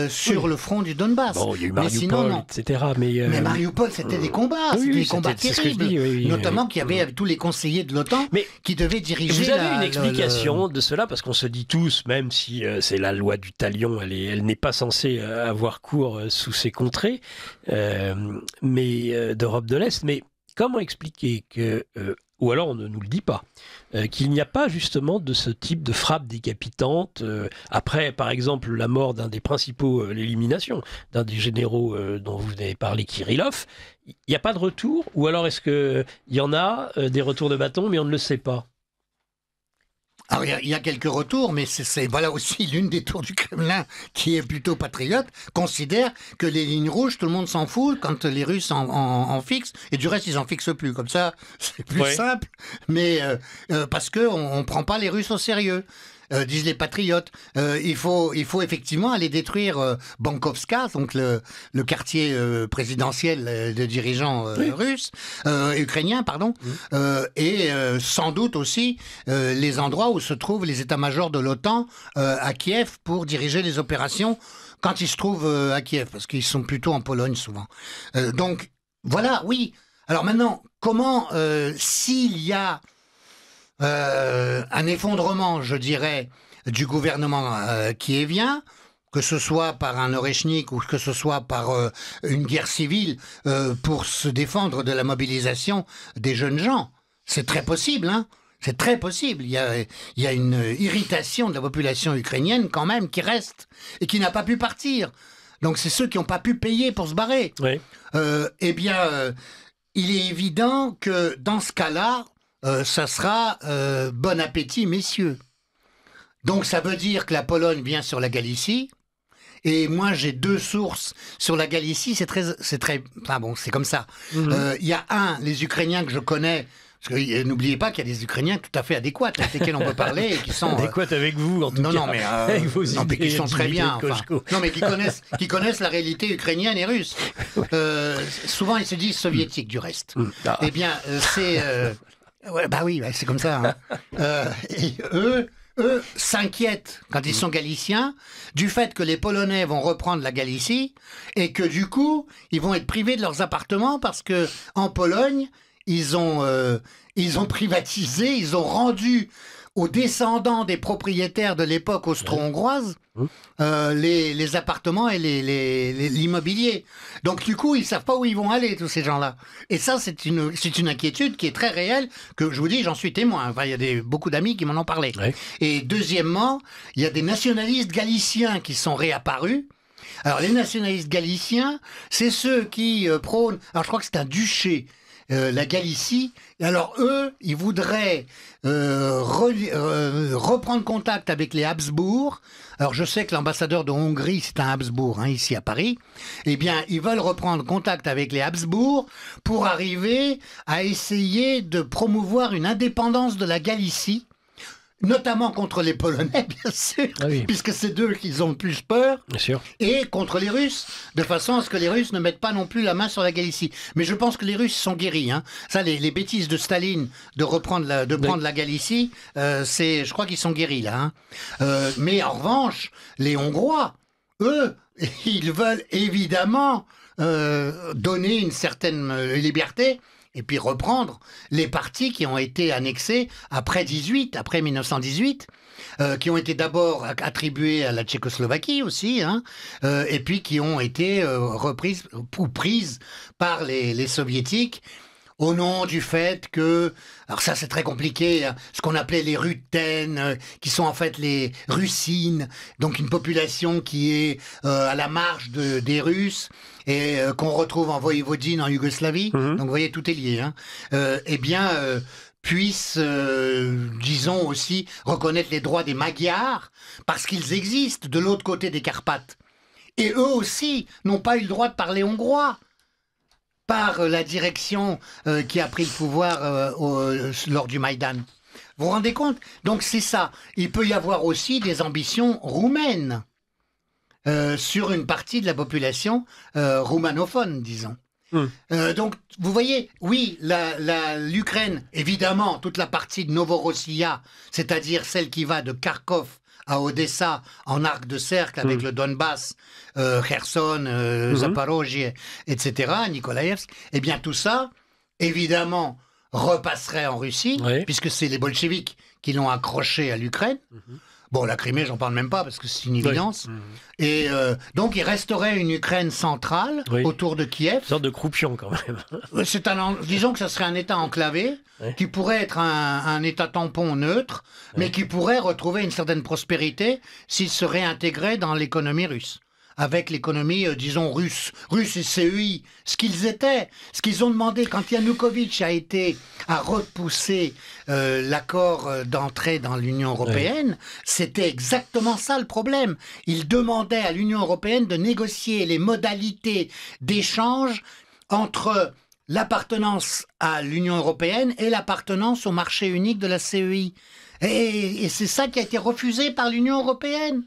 sur le front du Donbass. Bon, il y a eu Mariupol, etc. Mais Mariupol, c'était des combats, c'était des combats terribles. Notamment qu'il y avait tous les conseillers de l'OTAN qui devaient diriger. Vous avez une explication de cela, parce qu'on se dit tous, même si c'est la loi du talion, elle n'est pas censée avoir cours sous ces contrées, mais d'Europe de l'Est, mais comment expliquer que, ou alors on ne nous le dit pas, qu'il n'y a pas justement de ce type de frappe décapitante après, par exemple, la mort d'un des principaux, l'élimination d'un des généraux dont vous avez parlé, Kirillov, il n'y a pas de retour, ou alors est-ce qu'il y en a des retours de bâton, mais on ne le sait pas? Alors, il y a quelques retours, mais c'est voilà aussi l'une des tours du Kremlin, qui est plutôt patriote, considère que les lignes rouges, tout le monde s'en fout quand les Russes en fixent, et du reste, ils en fixent plus. Comme ça, c'est plus simple, mais parce qu'on ne prend pas les Russes au sérieux. Disent les patriotes. Il faut effectivement aller détruire Bankovska, donc le quartier présidentiel de dirigeants russes, ukrainiens, pardon, et sans doute aussi les endroits où se trouvent les états-majors de l'OTAN à Kiev pour diriger les opérations quand ils se trouvent à Kiev, parce qu'ils sont plutôt en Pologne souvent. Donc voilà, oui. Alors maintenant, comment, s'il y a un effondrement, je dirais, du gouvernement kievien, que ce soit par un Orechnik ou que ce soit par une guerre civile pour se défendre de la mobilisation des jeunes gens. C'est très possible, hein. C'est très possible. Il y a une irritation de la population ukrainienne quand même qui reste et qui n'a pas pu partir. Donc c'est ceux qui n'ont pas pu payer pour se barrer. Oui. Eh bien, il est évident que dans ce cas-là, ça sera bon appétit, messieurs. Donc ça veut dire que la Pologne vient sur la Galicie. Et moi, j'ai deux sources sur la Galicie. C'est très, enfin bon, c'est comme ça. Il y a les Ukrainiens que je connais. Parce que n'oubliez pas qu'il y a des Ukrainiens tout à fait adéquats avec lesquels on peut parler et qui sont adéquats avec vous en tout cas. Non, mais qui sont très bien. Non, mais qui connaissent la réalité ukrainienne et russe. Souvent, ils se disent soviétiques du reste. Eh bien, c'est c'est comme ça. Hein. Et eux s'inquiètent, quand ils sont galiciens, du fait que les Polonais vont reprendre la Galicie et que du coup, ils vont être privés de leurs appartements parce que en Pologne, ils ont privatisé, ils ont rendu aux descendants des propriétaires de l'époque austro-hongroise les appartements et l'immobilier. Donc du coup, ils ne savent pas où ils vont aller, tous ces gens-là. Et ça, c'est une inquiétude qui est très réelle, que je vous dis, j'en suis témoin. Enfin, il y a beaucoup d'amis qui m'en ont parlé. Ouais. Et deuxièmement, il y a des nationalistes galiciens qui sont réapparus. Alors les nationalistes galiciens, c'est ceux qui prônent... Alors je crois que c'est un duché. la Galicie. Et alors eux, ils voudraient reprendre contact avec les Habsbourg. Alors je sais que l'ambassadeur de Hongrie, c'est un Habsbourg, hein, ici à Paris. Eh bien, ils veulent reprendre contact avec les Habsbourg pour arriver à essayer de promouvoir une indépendance de la Galicie, notamment contre les Polonais, bien sûr, puisque c'est d'eux qu'ils ont le plus peur, bien sûr, et contre les Russes, de façon à ce que les Russes ne mettent pas non plus la main sur la Galicie. Mais je pense que les Russes sont guéris. Hein. Ça, les bêtises de Staline de prendre la Galicie, je crois qu'ils sont guéris là. Hein. Mais en revanche, les Hongrois, eux, ils veulent évidemment donner une certaine liberté. Et puis reprendre les parties qui ont été annexées après 1918, qui ont été d'abord attribuées à la Tchécoslovaquie aussi, hein, et puis qui ont été reprises ou prises par les soviétiques au nom du fait que, alors ça c'est très compliqué, hein, ce qu'on appelait les Ruthènes, qui sont en fait les Russines, donc une population qui est à la marge des Russes, et qu'on retrouve en Voïvodine, en Yougoslavie, donc vous voyez, tout est lié, hein, puissent, disons aussi, reconnaître les droits des Magyars, parce qu'ils existent de l'autre côté des Carpates. Et eux aussi n'ont pas eu le droit de parler hongrois, par la direction qui a pris le pouvoir lors du Maïdan. Vous vous rendez compte? Donc c'est ça. Il peut y avoir aussi des ambitions roumaines sur une partie de la population roumanophone, disons. Donc, vous voyez, oui, l'Ukraine, évidemment, toute la partie de Novorossiya, c'est-à-dire celle qui va de Kharkov à Odessa, en arc de cercle, avec le Donbass, Kherson, Zaporozhye, etc., Nikolaïevsk, eh bien tout ça, évidemment, repasserait en Russie, puisque c'est les bolcheviks qui l'ont accroché à l'Ukraine. Bon, la Crimée, j'en parle même pas parce que c'est une évidence. Et donc, il resterait une Ukraine centrale autour de Kiev. Une sorte de croupion quand même. Disons que ça serait un État enclavé qui pourrait être un État tampon neutre, mais qui pourrait retrouver une certaine prospérité s'il se réintégrait dans l'économie russe. Avec l'économie, disons, russe et CEI, ce qu'ils étaient, ce qu'ils ont demandé quand Yanukovych a repoussé l'accord d'entrée dans l'Union européenne, c'était exactement ça le problème. Il demandait à l'Union européenne de négocier les modalités d'échange entre l'appartenance à l'Union européenne et l'appartenance au marché unique de la CEI. Et c'est ça qui a été refusé par l'Union européenne.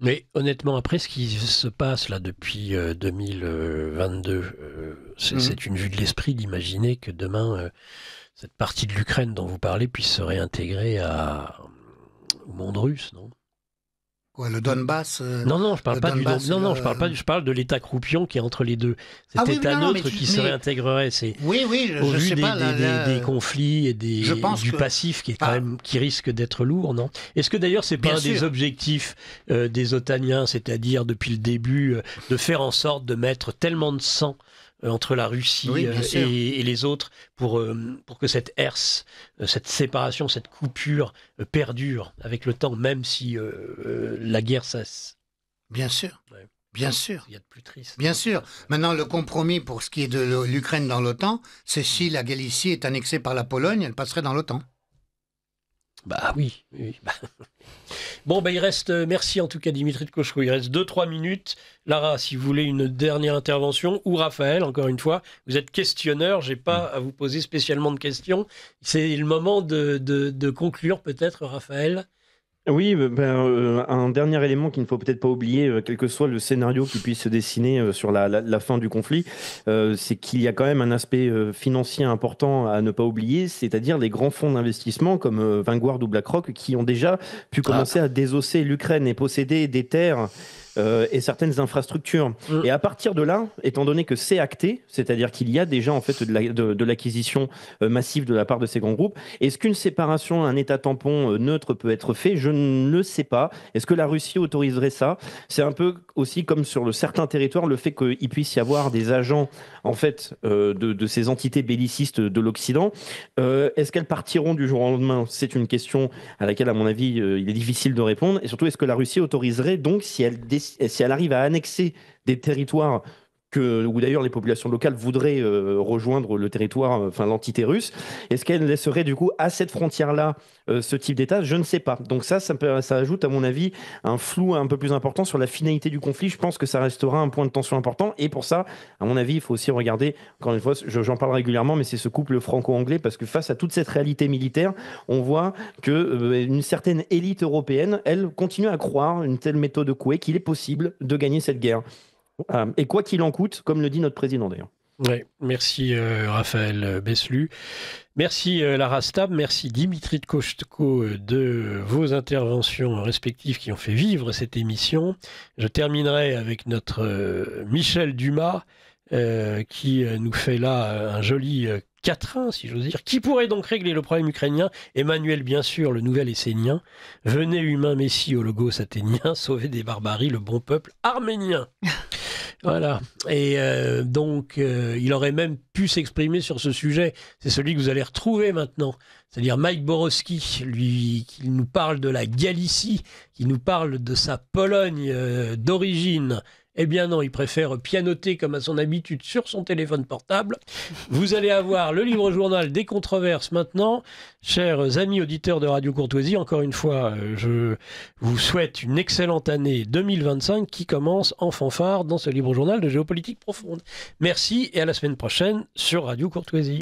Mais honnêtement, après ce qui se passe là depuis 2022, c'est une vue de l'esprit d'imaginer que demain, cette partie de l'Ukraine dont vous parlez puisse se réintégrer au monde russe, non? Quoi, le Donbass Non, je parle pas du Donbass. Non, je parle de l'État croupion qui est entre les deux. Cet État neutre qui se réintégrerait. C'est au vu des conflits et du passif qui est quand même qui risque d'être lourd, non? Est-ce que d'ailleurs c'est pas un des objectifs des otaniens, c'est-à-dire depuis le début de faire en sorte de mettre tellement de sang entre la Russie et les autres pour que cette herse, cette séparation, cette coupure perdure avec le temps, même si la guerre cesse. Bien sûr. Bien sûr. Il y a de plus triste. Bien sûr. Maintenant, le compromis pour ce qui est de l'Ukraine dans l'OTAN, c'est si la Galicie est annexée par la Pologne, elle passerait dans l'OTAN. Bah oui. Bon, il reste, merci en tout cas Dimitri de Cochereau, il reste 2-3 minutes. Lara, si vous voulez une dernière intervention, ou Raphaël, encore une fois, vous êtes questionneur, j'ai pas à vous poser spécialement de questions. C'est le moment de conclure peut-être, Raphaël. Oui, un dernier élément qu'il ne faut peut-être pas oublier, quel que soit le scénario qui puisse se dessiner sur la fin du conflit, c'est qu'il y a quand même un aspect financier important à ne pas oublier, c'est-à-dire les grands fonds d'investissement comme Vanguard ou BlackRock qui ont déjà pu commencer à désosser l'Ukraine et posséder des terres et certaines infrastructures. Et à partir de là, étant donné que c'est acté, c'est-à-dire qu'il y a déjà en fait de l'acquisition massive de la part de ces grands groupes, est-ce qu'une séparation, un État tampon neutre peut être fait? Je ne le sais pas. Est-ce que la Russie autoriserait ça? C'est un peu aussi comme sur certains territoires, le fait qu'il puisse y avoir des agents en fait de ces entités bellicistes de l'Occident. Est-ce qu'elles partiront du jour au lendemain? C'est une question à laquelle, à mon avis, il est difficile de répondre. Et surtout, est-ce que la Russie autoriserait donc, si elle arrive à annexer des territoires où d'ailleurs les populations locales voudraient rejoindre le territoire, enfin l'entité russe. Est-ce qu'elle laisserait du coup à cette frontière-là ce type d'État? Je ne sais pas. Donc ça ajoute à mon avis un flou un peu plus important sur la finalité du conflit. Je pense que ça restera un point de tension important. Et pour ça, à mon avis, il faut aussi regarder, encore une fois, j'en parle régulièrement, mais c'est ce couple franco-anglais, parce que face à toute cette réalité militaire, on voit qu'une certaine élite européenne, elle continue à croire, une telle méthode de Coué, qu'il est possible de gagner cette guerre. Et quoi qu'il en coûte, comme le dit notre président d'ailleurs. Ouais, merci Raphaël Beslu. Merci Lara Stab, merci Dimitri Tkochenko de vos interventions respectives qui ont fait vivre cette émission. Je terminerai avec notre Michel Dumas qui nous fait là un joli quatrain, si j'ose dire. Qui pourrait donc régler le problème ukrainien? Emmanuel, bien sûr, le nouvel Essénien. Venez, humain messie au logos athénien, sauver des barbaries le bon peuple arménien. Voilà. Et donc, il aurait même pu s'exprimer sur ce sujet. C'est celui que vous allez retrouver maintenant. C'est-à-dire Mike Borowski, lui, qui nous parle de la Galicie, qui nous parle de sa Pologne d'origine. Eh bien non, il préfère pianoter comme à son habitude sur son téléphone portable. Vous allez avoir le livre-journal des controverses maintenant. Chers amis auditeurs de Radio Courtoisie, encore une fois, je vous souhaite une excellente année 2025 qui commence en fanfare dans ce livre-journal de géopolitique profonde. Merci et à la semaine prochaine sur Radio Courtoisie.